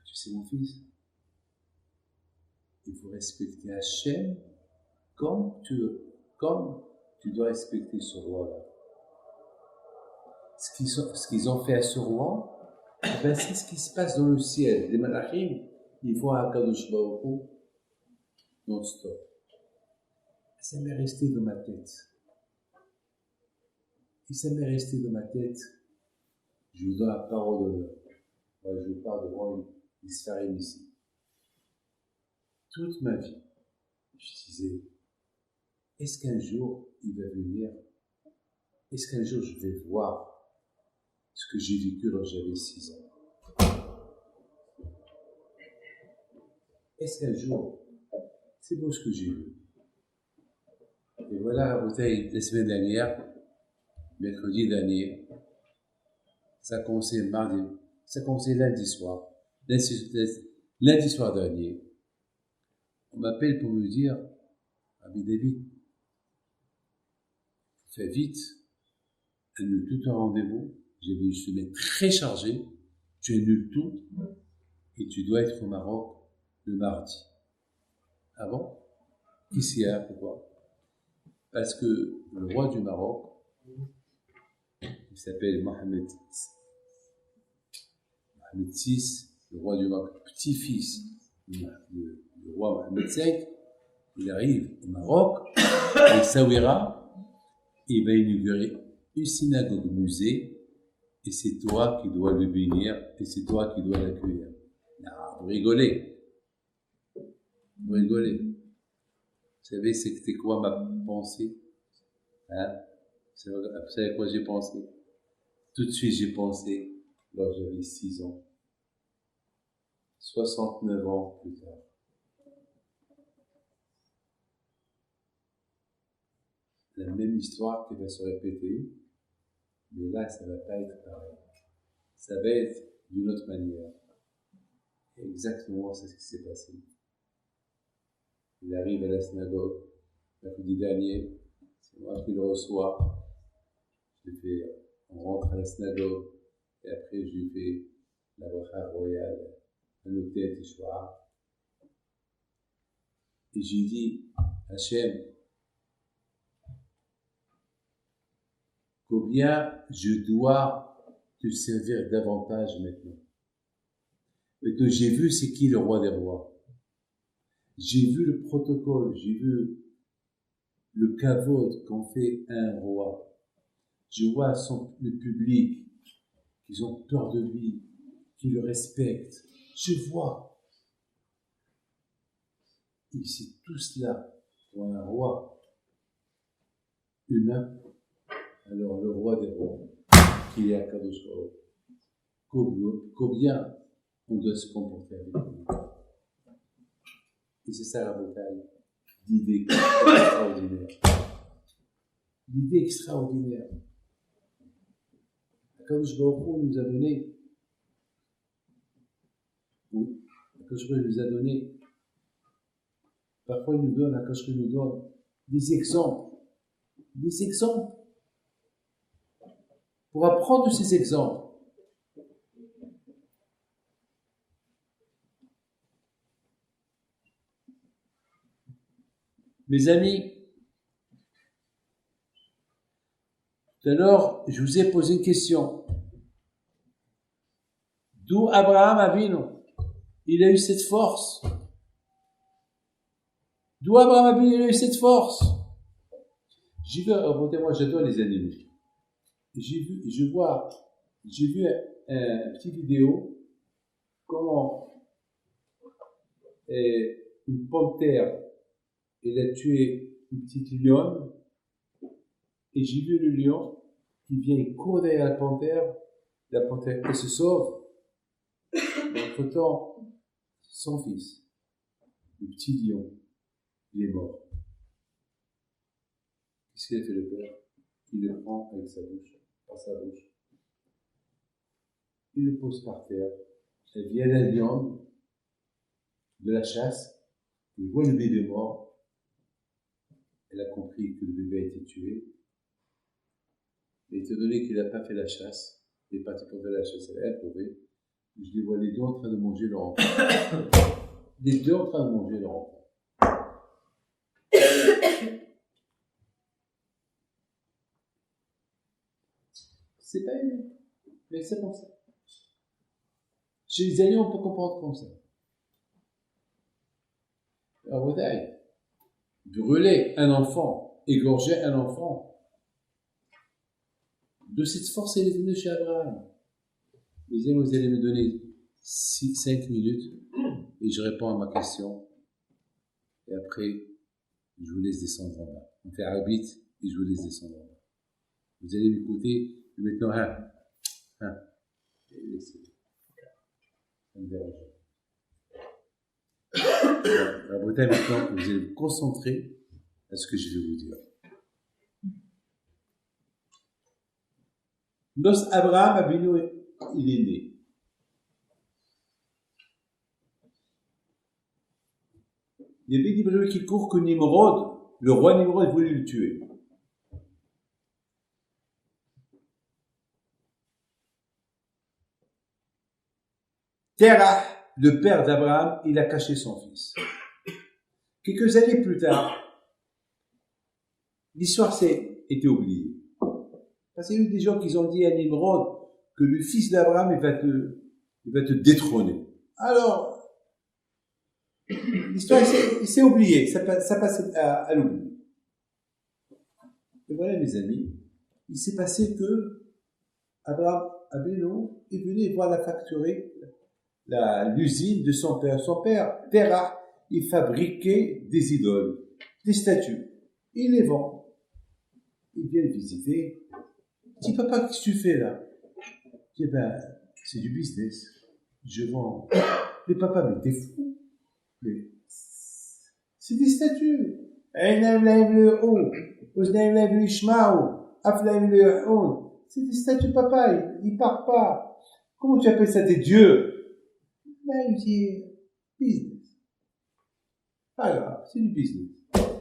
Tu sais, mon fils, il faut respecter Hachem comme tu dois respecter ce roi-là. Ce qu'ils ont fait à ce roi, ben c'est ce qui se passe dans le ciel. Les malachim, ils voient Akadosh Baruch Hu non-stop. Ça m'est resté dans ma tête. Et ça m'est resté dans ma tête. Je vous donne la parole d'honneur. Moi, je vous parle devant une Sfarim ici. Toute ma vie, je disais, est-ce qu'un jour il va venir? Est-ce qu'un jour je vais voir ce que j'ai vécu lorsque j'avais 6 ans? Est-ce qu'un jour, c'est beau ce que j'ai vu? Et voilà la bouteille la semaine dernière, mercredi dernier, ça a commencé lundi soir. Lundi soir dernier, on m'appelle pour me dire, Rabbi David, fais vite, annule tout un rendez-vous. J'avais une semaine très chargée, tu annules tout et tu dois être au Maroc le mardi. Ah bon? Qu'est-ce qu'il y a? Pourquoi? Parce que le roi du Maroc, il s'appelle Mohamed VI, le roi du Maroc, petit-fils du roi Mohamed V, il arrive au Maroc, à Essaouira, et il va inaugurer une synagogue musée, et c'est toi qui dois le bénir, et c'est toi qui dois l'accueillir. Non, vous rigolez. Vous rigolez. Vous savez, c'était quoi ma pensée? Hein? Vous savez à quoi j'ai pensé? Tout de suite, j'ai pensé, lorsque j'avais 6 ans, 69 ans plus tard. La même histoire qui va se répéter, mais là, ça ne va pas être pareil. Ça va être d'une autre manière. Et exactement, c'est ce qui s'est passé. Il arrive à la synagogue, mercredi dernier, c'est moi qui le reçois. On rentre à la synagogue, et après, je lui fais la bracha royale, un hôtel Teshua. Et j'ai dit, Hachem, combien je dois te servir davantage maintenant. Maintenant, j'ai vu c'est qui le roi des rois. J'ai vu le protocole, j'ai vu le kavod qu'en fait un roi. Je vois le public, qu'ils ont peur de lui, qu'ils le respectent. Je vois. Et c'est tout cela pour un roi humain. Alors le roi des rois, qu'il est à Kadosh Baruch Hu, combien on doit se comporter avec lui. Et c'est ça la bataille d'idées extraordinaires. L'idée extraordinaire. Kadosh Baruch Hu nous a donné, parfois il nous donne des exemples des exemples. Pour apprendre de ces exemples. Mes amis, tout à l'heure, je vous ai posé une question. D'où Abraham Avinu, il a eu cette force? D'où Abraham Avinu, il a eu cette force? Moi j'adore les animaux. J'ai vu un petit vidéo comment une panthère elle a tué une petite lionne et j'ai vu le lion qui vient il court derrière la panthère elle se sauve. Entre-temps, son fils, le petit lion, il est mort. Qu'est-ce qu'il a fait le père? Il le prend avec sa bouche, par sa bouche. Il le pose par terre. Elle vient la lionne de la chasse. Il voit le bébé mort. Elle a compris que le bébé a été tué. Et étant donné qu'il n'a pas fait la chasse, il est parti pour faire la chasse, elle a trouvé. Je les vois les deux en train de manger leur enfant. Les deux en train de manger leur enfant. C'est pas humain, mais c'est comme ça. Chez les animaux, on peut comprendre comme ça. Alors, vous savez, brûler un enfant, égorger un enfant, de cette force, elle est venue chez Abraham. Les amis, vous allez me donner 5 minutes et je réponds à ma question. Et après, je vous laisse descendre en bas. On fait arbitre et je vous laisse descendre en bas. Vous allez m'écouter. Et maintenant, et laissez. Ça me dérange. La Bretagne, maintenant, vous allez vous concentrer à ce que je vais vous dire. Lorsque Abraham Avinu il est né, il y avait des brûlures qui courent que Nimrod, le roi Nimrod, voulait le tuer. Terah, le père d'Abraham, il a caché son fils. Quelques années plus tard, l'histoire été oubliée. Parce qu'il y a eu des gens qui ont dit à Nimrod que le fils d'Abraham, il va te détrôner. Alors, l'histoire, il s'est oubliée, ça passe à l'oubli. Et voilà, mes amis, il s'est passé que Abraham Avinu est venu voir la factory, l'usine de son père. Son père, Terah, il fabriquait des idoles, des statues. Il les vend. Il vient visiter. Il dit, papa, qu'est-ce que tu fais là? Je dis, c'est du business. Je vends. Mais papa, mais t'es fou. Mais c'est des statues. C'est des statues, papa. Ils partent pas. Comment tu appelles ça des dieux? Il dit, business. Pas grave, c'est du business.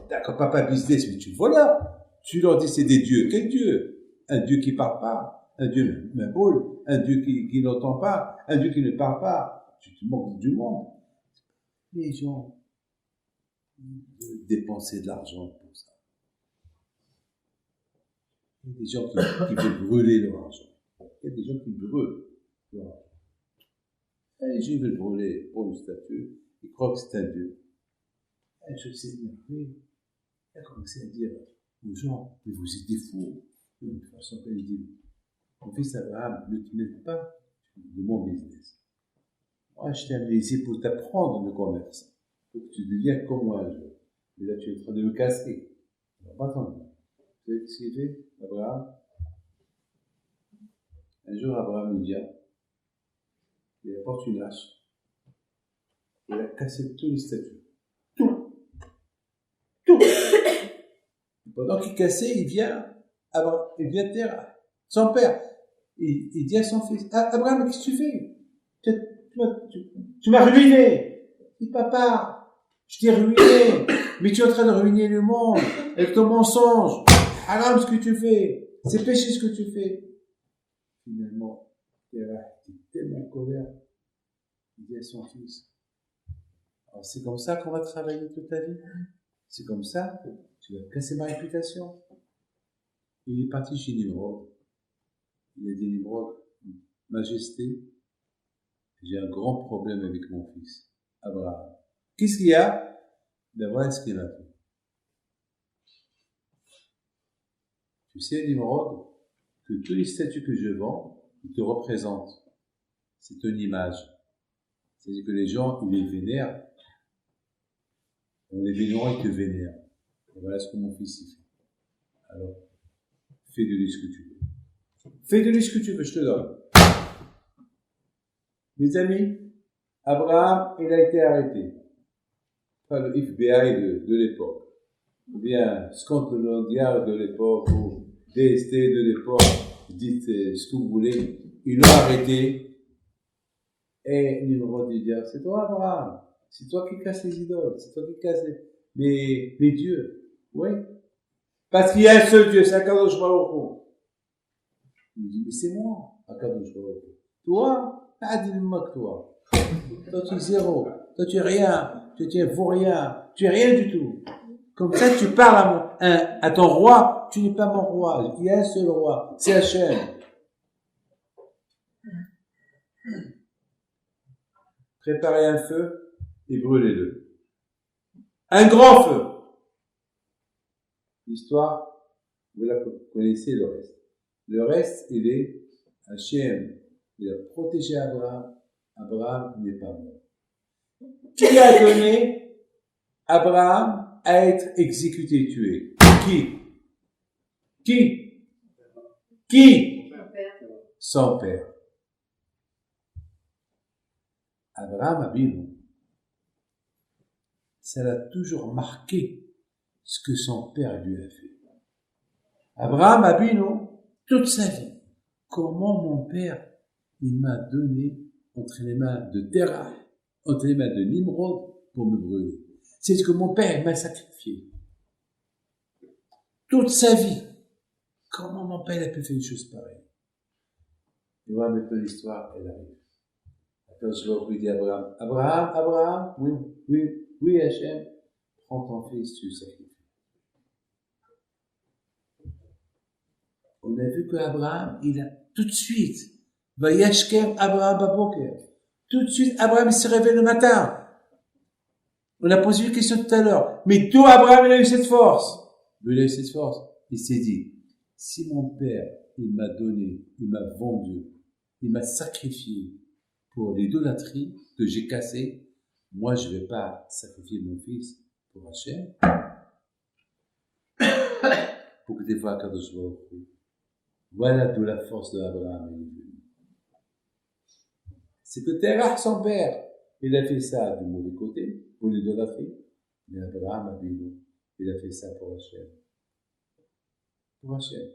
D'accord, papa, business, mais tu vois là. Tu leur dis, c'est des dieux. Quel dieu? Un Dieu qui parle pas, un Dieu boule, un Dieu qui n'entend pas, un Dieu qui ne parle pas. Tu te moques du monde. Les gens veulent dépenser de l'argent pour ça. Il y a des gens qui veulent brûler leur argent. Il y a des gens qui brûlent leur argent. Et les gens veulent brûler pour une statue. Ils croient que c'est un Dieu. Et je sais bien, oui. Il a commencé à dire aux gens, mais vous êtes des fous. De toute façon, il dit, mon fils Abraham, ne te mêle pas de mon business. Moi, je t'ai amené ici pour t'apprendre le commerce, pour que tu deviennes comme moi. Mais là, tu es en train de me casser. Alors, pas attendre. Vous savez ce qu'il fait, Abraham? Un jour, Abraham, il vient, il apporte une hache, il a cassé tous les statues. Tout. Pendant qu'il cassait, il vient Terah, son père. Il dit à son fils, Abraham, qu'est-ce que tu fais? Tu m'as ruiné. Il dit, papa, je t'ai ruiné, mais tu es en train de ruiner le monde avec ton mensonge. haram ce que tu fais, c'est péché ce que tu fais. Finalement, Terah était tellement en colère, il dit à son fils, alors c'est comme ça qu'on va travailler toute ta vie? C'est comme ça? Tu vas casser ma réputation? Il est parti chez Nimrod. Il a dit, Nimrod, Majesté, j'ai un grand problème avec mon fils, Abraham. Qu'est-ce qu'il y a? Ben voilà ce qu'il a fait. Tu sais, Nimrod, que tous les statues que je vends, ils te représentent. C'est une image. C'est-à-dire que les gens, ils les vénèrent. En les vénérant, ils te vénèrent. Et voilà ce que mon fils y fait. Alors, fais de lui ce que tu veux. Fais de lui ce que tu veux, je te donne. Mes amis, Abraham, il a été arrêté. Pas le FBI de l'époque. Ou bien Scotland Yard de l'époque, ou DST de l'époque, dites ce que vous voulez. Ils l'ont arrêté. Et Nimrod dit, c'est toi Abraham, c'est toi qui casses les idoles, c'est toi qui casses les dieux. Oui. Parce qu'il y a un seul Dieu, c'est Akadosh Baruch Hu. Il dit, mais c'est moi, Akadosh Baruch Hu. Toi, dis-moi que toi. Toi tu es zéro, toi tu es rien, tu es vaurien, tu es rien du tout. Comme ça tu parles à ton roi, tu n'es pas mon roi, il y a un seul roi, c'est Hachem. Préparez un feu et brûlez-le. Un grand feu. L'histoire, vous la connaissez le reste. Le reste, il est Hachem. Il a protégé Abraham. Abraham n'est pas mort. Qui a donné Abraham à être exécuté, tué? Qui? Son père. Abraham Abinu, ça l'a toujours marqué ce que son père lui a fait. Abraham Abinu, toute sa vie, comment mon père, il m'a donné entre les mains de Terah, entre les mains de Nimrod pour me brûler. C'est ce que mon père m'a sacrifié. Toute sa vie, comment mon père a pu faire une chose pareille? Et voilà maintenant l'histoire, elle arrive. Quand je vais dire à Abraham, oui, Hachem, prends ton fils, tu le sacrifies. On a vu qu'Abraham, il a tout de suite, Vayashkem Abraham Baboker. Tout de suite, Abraham, il se réveille le matin. On a posé une question tout à l'heure. Mais d'où Abraham, il a eu cette force? Il a eu cette force. Il s'est dit, si mon père, il m'a donné, il m'a vendu, il m'a sacrifié, pour l'idolâtrie que j'ai cassée, moi je vais pas sacrifier mon fils pour Hachem, pour que des fois Kadosh Baruch Hu. Voilà d'où la force de Abraham. C'est que Terah, son père, il a fait ça du mauvais côté, pour l'idolâtrie, mais Abraham Abinu, il a fait ça pour Hachem. Pour Hachem.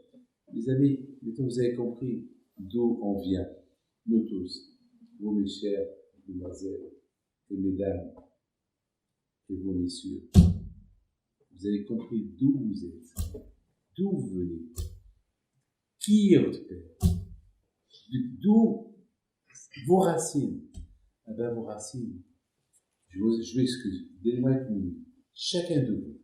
Les amis, maintenant vous avez compris d'où on vient, nous tous. Vous, mes chers demoiselles et mesdames, et vous, messieurs, vous avez compris d'où vous êtes, d'où vous venez, qui est votre père, d'où vos racines. Ah ben, vos racines, je m'excuse, donnez-moi une minute. Chacun de vous,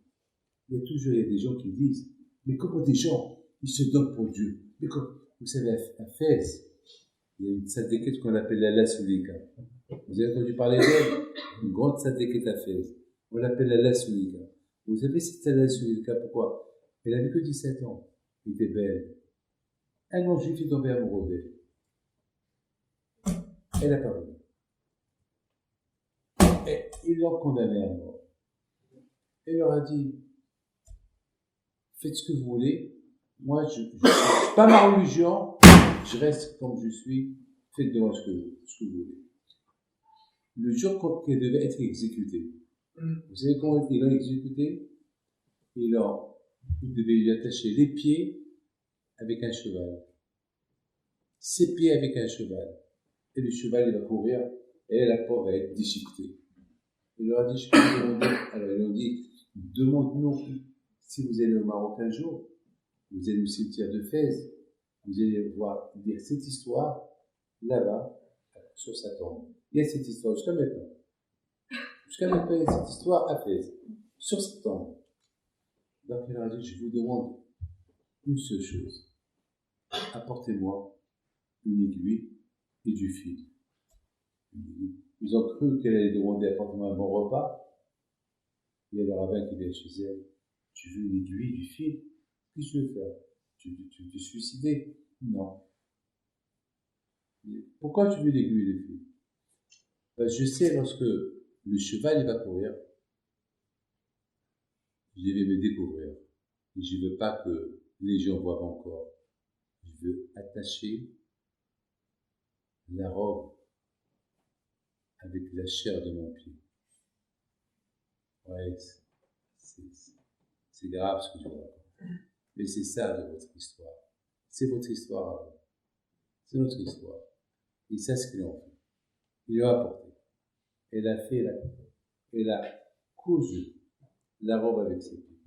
il y a des gens qui disent, mais comment des gens, ils se donnent pour Dieu? Mais comme, vous savez, à Fès, il y a une tzadékette qu'on appelle la Lassoulika. Vous avez entendu parler d'elle? Une grande tzadékette à Fès. On l'appelle la Lassoulika. Vous savez cette Lassoulika, pourquoi? Elle avait que 17 ans. Elle était belle. Un non-juif est tombé amoureux d'elle. Elle a pas voulu. Et ils l'ont condamnée à mort. Elle leur a dit, faites ce que vous voulez. Moi, je pas ma religion. Je reste comme je suis, faites de moi ce que vous voulez. Le jour qu'elle devait être exécutée, vous savez comment ils l'ont exécutée? Ils devaient lui attacher les pieds avec un cheval. Ses pieds avec un cheval. Et le cheval, il va courir, et la pauvre va être déchiquetée. Il leur a dit, je peux vous demander, alors ils lui ont dit, demande-nous si vous allez au Maroc un jour, vous allez au cimetière de Fès, vous allez voir lire cette histoire là-bas, sur sa tombe. Il y a cette histoire jusqu'à maintenant. Jusqu'à maintenant, il y a cette histoire à Fès, sur sa tombe. Donc il a dit, je vous demande une seule chose. Apportez-moi une aiguille et du fil. Ils ont cru qu'elle allait demander apportez-moi un bon repas. Il y a le rabbin qui vient chez elle. Tu veux une aiguille, du fil? Qu'est-ce que tu veux faire? Tu veux te suicider? Non. Pourquoi tu veux l'aiguille et le fil? Ben, je sais, lorsque le cheval il va courir, je vais me découvrir. Et je ne veux pas que les gens voient mon corps. Je veux attacher la robe avec la chair de mon pied. Ouais, c'est grave ce que je vois. Mais c'est ça de votre histoire. C'est votre histoire. C'est notre histoire. Et c'est ce qu'ils ont fait. Ils l'ont apporté. Elle a cousu la robe avec ses pieds.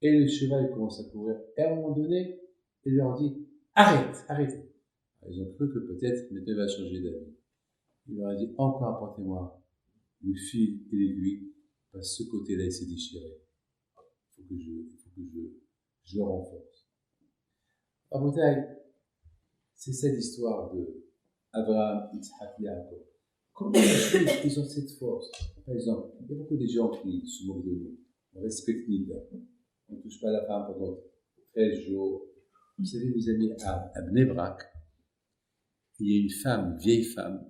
Et le cheval commence à courir. Et à un moment donné, il leur dit, arrêtez. Ils ont cru que peut-être maintenant il va changer d'avis. Il leur a dit, encore apportez-moi le fil et l'aiguille, parce que ce côté-là, il s'est déchiré. Il faut que je le renforce. À Boutaï, c'est ça l'histoire de Abraham, Yitzhak, Yaakov. Comment les juifs, ils ont cette force? Par exemple, il y a beaucoup de gens qui se moquent de nous. On respecte Nida. On ne touche pas la femme pendant 13 jours. Vous savez, mes amis, à Bnei Brak, il y a une femme, une vieille femme,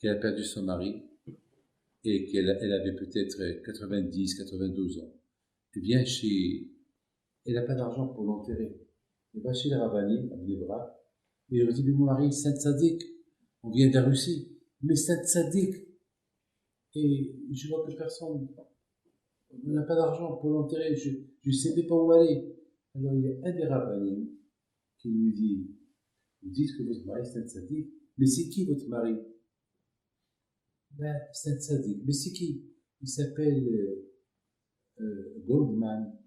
qui a perdu son mari et qu'elle avait peut-être 90, 92 ans. Elle vient elle n'a pas d'argent pour l'enterrer. Elle va chez les rabbinim, à Bnei Brak, et elle leur dit, mais mon mari, Saint Tzadik, on vient de la Russie, mais Saint Tzadik, et je vois que personne n'a pas d'argent pour l'enterrer, je ne sais pas où aller. Alors il y a un des rabbinim qui lui dit, vous dites que votre mari est Saint Tzadik, mais c'est qui votre mari? Ben, Saint Tzadik, mais c'est qui? Il s'appelle Goldman,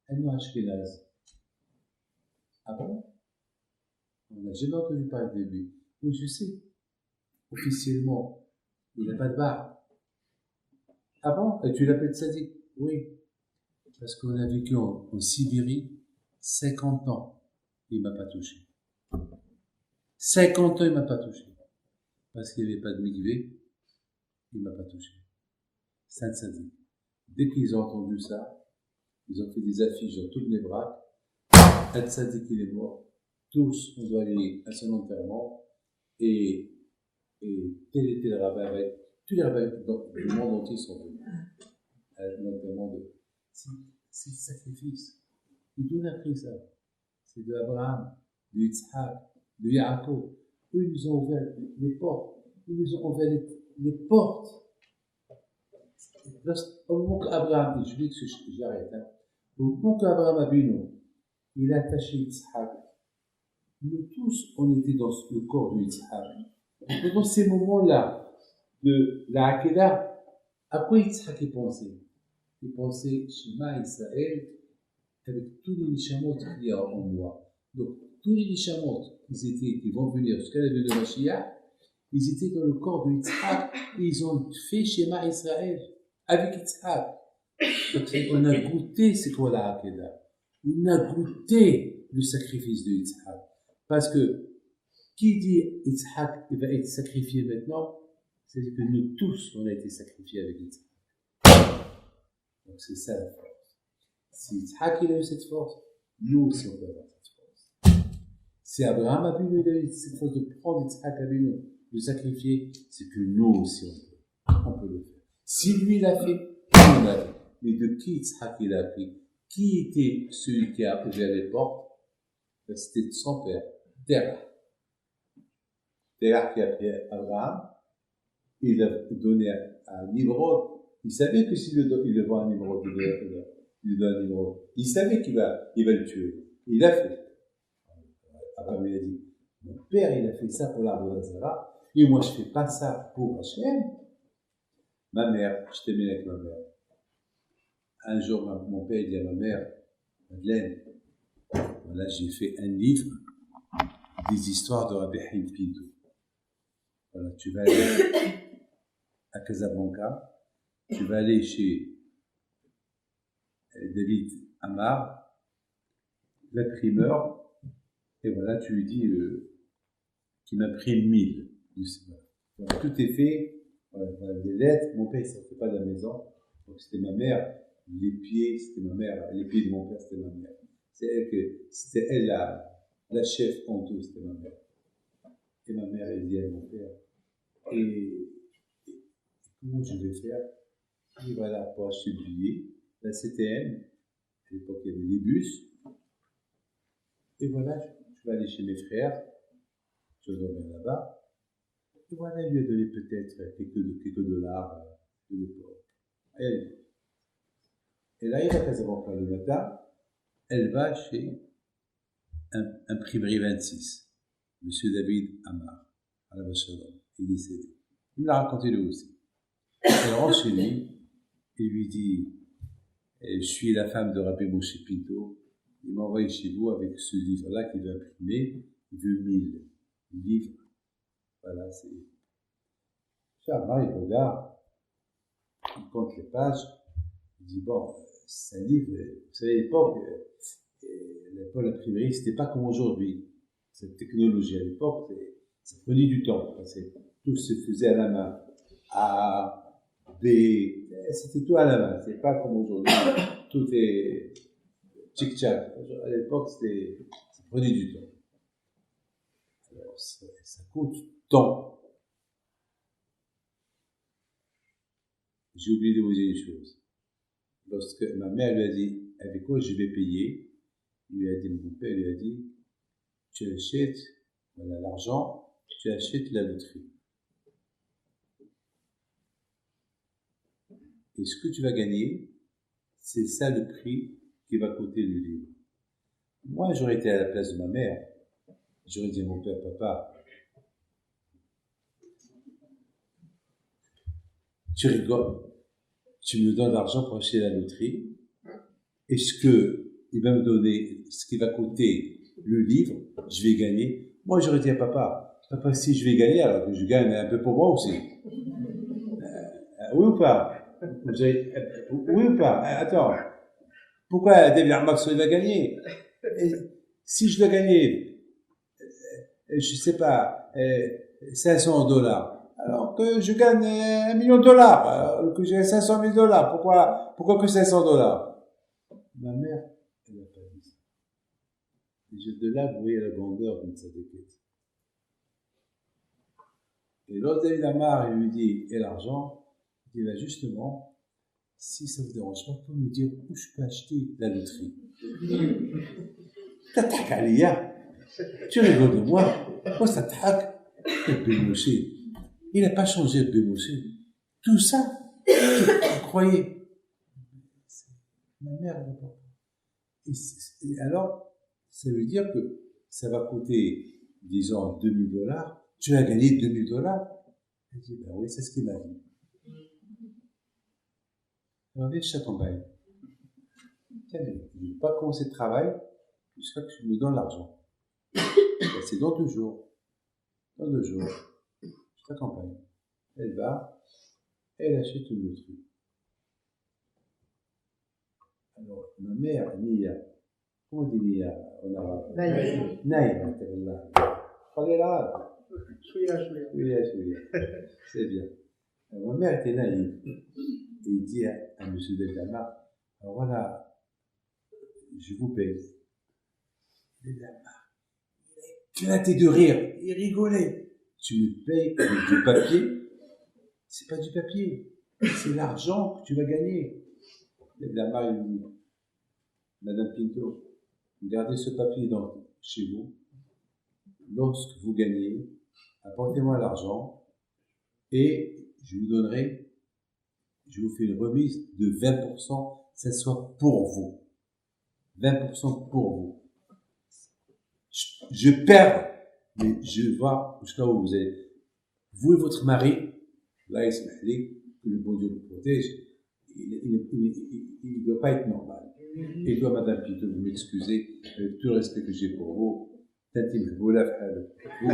un nom ashkénaze. Ah bon? On n'a jamais entendu parler de lui. Oui, je sais. Officiellement, il n'a pas de barbe. Ah bon? Et tu l'appelles Tzadik? Oui. Parce qu'on a vécu en Sibérie 50 ans. Il ne m'a pas touché. 50 ans, il ne m'a pas touché. Parce qu'il n'y avait pas de mikvé, il ne m'a pas touché. Saint Tzadik. Dès qu'ils ont entendu ça, ils ont fait des affiches dans toutes les braques. Saint Tzadik, il est mort. Tous, on doit aller à son enterrement. Et tel était le rabbin, tous les rabbins du monde entier sont venus à l'enterrement de. C'est le sacrifice. Et d'où on a pris ça? C'est de Abraham, de Yitzhak, de Yaakov. Eux, ils nous ont ouvert les portes. Ils nous ont ouvert les portes. Au moment qu'Abraham, je dis que j'arrête, au moment qu'Abraham Abinu, il a attaché Yitzhak, nous tous, on était dans le corps de Yitzhak. Et dans ces moments-là, de la Hakeda, à quoi Yitzhak pensait? Il pensait, Shema Israël, avec tous les nishamot qu'il y a en moi. Donc, tous les nishamot qui vont venir jusqu'à la venue de Mashiach, ils étaient dans le corps de Yitzhak, et ils ont fait Shema Israël, avec Yitzhak. Donc, on a goûté c'est quoi la Hakeda. On a goûté le sacrifice de Yitzhak. Parce que, qui dit Yitzhak va être sacrifié maintenant, c'est que nous tous, on a été sacrifiés avec Yitzhak. Donc c'est ça la force. Si Yitzhak il a eu cette force, nous aussi on peut avoir cette force. Si Abraham a eu cette force de prendre Yitzhak avec nous, de sacrifier, c'est que nous aussi on peut le faire. Si lui l'a fait, nous on l'a fait. Mais de qui Yitzhak il a pris? Qui était celui qui a ouvert les portes? C'était son père, Terah. Terah qui a pris Abraham, il a donné à Nimrod. Il savait que s'il le vend à Nimrod, il lui donne à Nimrod. Il savait qu'il va le tuer. Il l'a fait. Abraham il a dit, mon père il a fait ça pour l'arbre d'Azara, et moi je fais pas ça pour Hachem. Ma mère, je t'aimais avec ma mère. Un jour, mon père il dit à ma mère, Madeleine, Voilà, j'ai fait un livre des histoires de Rabbi Haïm Pinto. Voilà, tu vas aller à Casablanca, tu vas aller chez David Amar, l'imprimeur, et voilà, tu lui dis qu'il m'imprime 1000. Voilà, tout est fait. Voilà, les lettres, mon père il ne sortait pas de la maison, donc c'était ma mère, les pieds, c'était ma mère, les pieds de mon père, c'était ma mère. C'était elle la chef en tout, c'était ma mère. Et ma mère, elle dit à mon père, et comment je vais faire? Et voilà, pour acheter le billet, la CTN, à l'époque il y avait des bus, et voilà, je vais aller chez mes frères, je dormais là-bas, et voilà, il lui a donné peut-être quelques dollars de l'époque. Elle arrive à Casablanca le matin, elle va chez Imprimerie 26, Monsieur David Amar, à la Bachelor, il est décédé. Il me l'a raconté lui aussi. Elle rentre chez lui, il lui dit, je suis la femme de Rabbi Moshe Pinto, il m'a envoyé chez vous avec ce livre-là qu'il veut imprimer, il veut 1000 livres. Voilà, c'est... Amar, il regarde, il compte les pages, il dit, bon, c'est un livre, vous savez, à l'époque, l'imprimerie, c'était pas comme aujourd'hui. Cette technologie à l'époque, ça prenait du temps. Tout se faisait à la main. A, B, c'était tout à la main. C'est pas comme aujourd'hui. Tout est tchic-tchac. À l'époque, ça prenait du temps. Alors, ça coûte temps. J'ai oublié de vous dire une chose. Lorsque ma mère lui a dit, avec quoi je vais payer, il lui a dit, mon père lui a dit, tu achètes, voilà l'argent, tu achètes la loterie. Et ce que tu vas gagner, c'est ça le prix qui va coûter le livre. Moi, j'aurais été à la place de ma mère, j'aurais dit à mon père, papa, tu rigoles, tu me donnes l'argent pour acheter la loterie, est-ce que il va me donner ce qui va coûter le livre, je vais gagner. Moi, j'aurais dit à papa, si je vais gagner, alors que je gagne un peu pour moi aussi. Oui ou pas? Oui ou pas? Attends. Pourquoi David Armaxon va gagner? Si je dois gagner, je sais pas, 500 $, alors que je gagne $1 million, que j'ai 500 000 $, pourquoi que 500 $? Ma mère, elle n'a pas dit ça. Et de là, vous voyez la grandeur d'une sadéquette. Et l'autre David Amar, il lui dit, et l'argent? Il dit, là, justement, si ça vous dérange pas, vous pouvez me dire où je peux acheter la loterie. T'attaques Aliyah. Tu rigoles de moi. Moi, ça t'attaque. Bémouché. Il n'a pas changé de Bémouché. Tout ça, vous croyez? Ma mère ne pas. Et alors, ça veut dire que ça va coûter, disons, $2 000. Tu vas gagner $2 000. Elle dit, ben oui, c'est ce qu'il m'a dit. Alors, viens chez campagne. Je ne vais pas commencer le travail jusqu'à que tu me donnes l'argent. C'est dans 2 jours. Dans 2 jours. Je t'accompagne. Elle va, elle achète une loterie. Alors, ma mère, Nia, comment on dit Nia en arabe? Naïma, parlez l'arabe. Chouïa. C'est bien. Alors, ma mère était naïve. Et il dit à M. Delgamar, alors voilà, je vous paye. Delgamar, il éclatait de rire, il rigolait. Tu me payes avec du papier? C'est pas du papier, c'est l'argent que tu vas gagner. Delgamar, il dit, Madame Pinto, gardez ce papier chez vous. Lorsque vous gagnez, apportez-moi l'argent et je vous fais une remise de 20%, ça soit pour vous. 20% pour vous. Je perds, mais je vois jusqu'à où vous êtes. Vous et votre mari, là, il se met que le bon Dieu vous protège, il ne doit pas être normal. Et toi, Madame Pito, vous m'excusez, avec tout le respect que j'ai pour vous, vous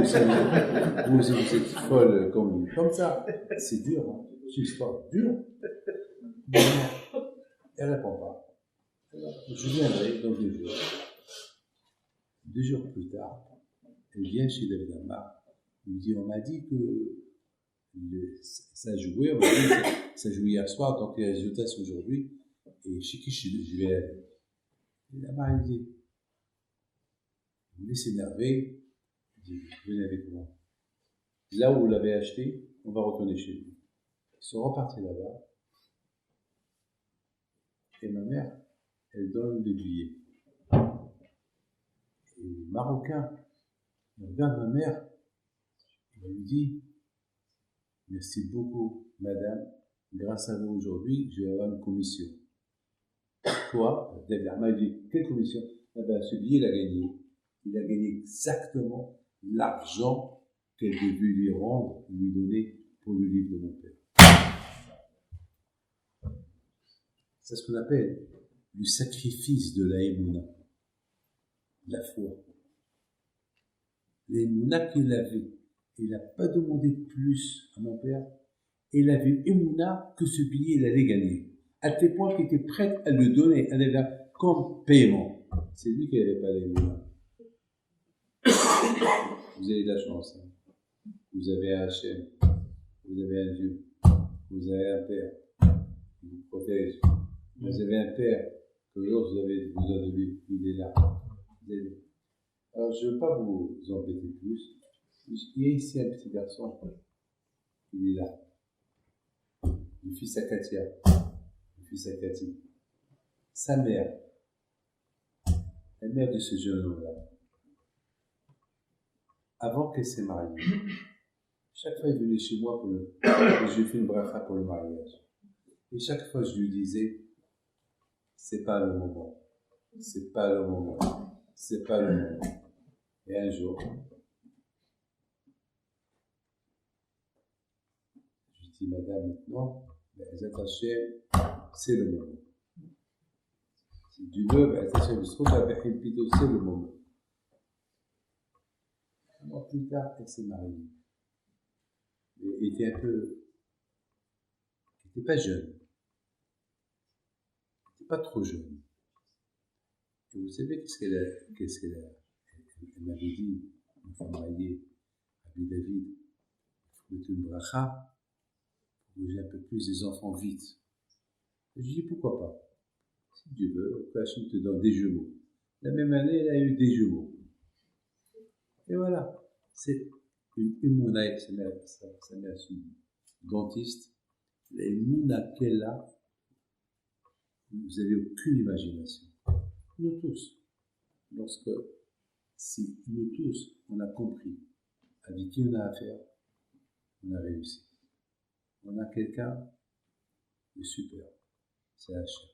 aussi, vous êtes folle comme ça. C'est dur, hein. C'est une histoire dure. Mais non, elle ne répond pas. Je viendrai dans 2 jours. 2 jours plus tard, elle vient chez David Amar. Il lui dit, on m'a dit que ça jouait, on m'a dit que ça jouait hier soir, donc les résultats c'est aujourd'hui. Et chez qui je vais aller? Et Amar, il dit, vous voulez s'énerver? Il dit, venez avec moi. Là où vous l'avez acheté, on va retourner chez lui. Ils sont repartis là-bas. Et ma mère, elle donne des billets. Et le Marocain, il regarde ma mère, il lui dit, merci beaucoup, madame, grâce à vous aujourd'hui, je vais avoir une commission. Quoi? David Arma, il dit, quelle commission? Eh bien, ce billet, il a gagné. Il a gagné exactement l'argent qu'elle devait lui rendre, lui donner pour le livre de mon père. C'est ce qu'on appelle le sacrifice de la Emouna, la foi. L'Emouna qu'il avait, il n'a pas demandé plus à mon père, il avait une Emouna que ce billet, il allait gagner. À tel point qu'il était prêt à le donner, à l'avoir comme paiement. C'est lui qui n'avait pas l'Emouna. Vous avez de la chance. Hein. Vous avez un Hachem, vous avez un Dieu, vous avez un Père qui vous protège. Vous avez un Père que l'autre vous avez besoin de lui, il est là. Alors je ne veux pas vous embêter plus. Il y a ici un petit garçon, il est là. Le fils à Katia, le fils à Cathy. Sa mère, la mère de ce jeune homme-là, avant qu'elle s'est mariée, chaque fois il venait chez moi et je lui fais une bracha pour le mariage. Et chaque fois je lui disais, c'est pas le moment, c'est pas le moment, c'est pas le moment. Et un jour, je lui dis, madame, maintenant, les attachés, c'est le moment. Si tu veux, les attachés, c'est le moment. Un mois plus tard, elle s'est mariée. Elle était un peu, elle n'était pas jeune. Elle n'était pas trop jeune. Et vous savez qu'est-ce qu'elle a? Elle m'avait dit, une femme mariée, Rabbi David, il faut mettre une bracha pour que j'ai un peu plus des enfants vite. Et je dis, pourquoi pas? Si Dieu veut, Hachem te donne des jumeaux. La même année, elle a eu des jumeaux. Et voilà. C'est une émouna, sa mère, c'est une dentiste. La émouna qu'elle a, vous n'avez aucune imagination. Nous tous. Si nous tous, on a compris avec qui on a affaire, on a réussi. On a quelqu'un de super. C'est Hachem.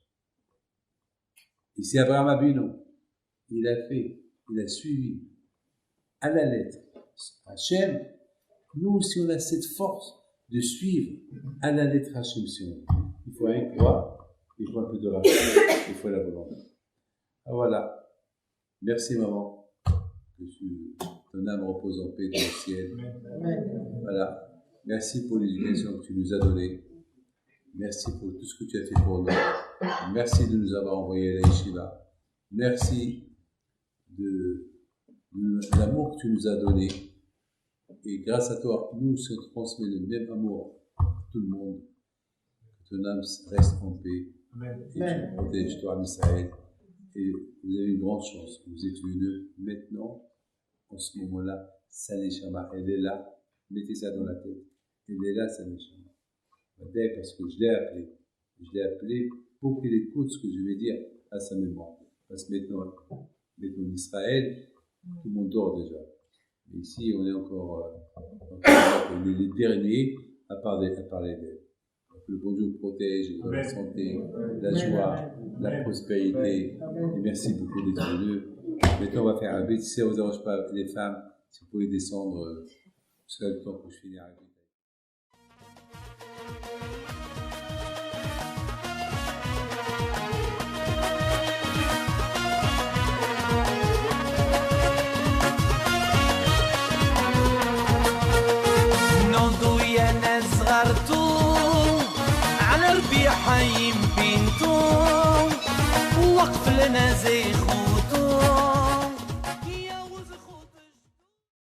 Et c'est Abraham Avinu. Il a suivi à la lettre Hachem. Nous aussi, on a cette force de suivre à la lettre Hachem. Il faut un croire, il faut un peu de rachat, il faut la volonté. Ah, voilà. Merci, maman. Que ton âme repose en paix dans le ciel. Voilà. Merci pour l'éducation que tu nous as donnée. Merci pour tout ce que tu as fait pour nous. Merci de nous avoir envoyé à la Yeshiva. Merci de l'amour que tu nous as donné. Et grâce à toi, nous se transmet le même amour à tout le monde. Que ton âme reste en paix. Et tu protèges toi, Israël. Et vous avez une grande chance. Vous êtes une maintenant, en ce moment-là, sa neshama, elle est là. Mettez ça dans la tête. Elle est là, sa neshama. Parce que je l'ai appelé. Je l'ai appelé pour qu'il écoute ce que je vais dire à sa mémoire. Parce que maintenant en Israël, tout le monde dort déjà. Et ici, on est encore les derniers à parler d'elle. Que le bon Dieu vous protège, vous donne la santé, la joie, la prospérité. Et merci beaucoup d'être venus. Maintenant, on va faire un bête. Si ça ne vous arrange pas, les femmes, si vous pouvez descendre, jusqu'à le temps que je finis à حيم بينتم وقف لنا زي خود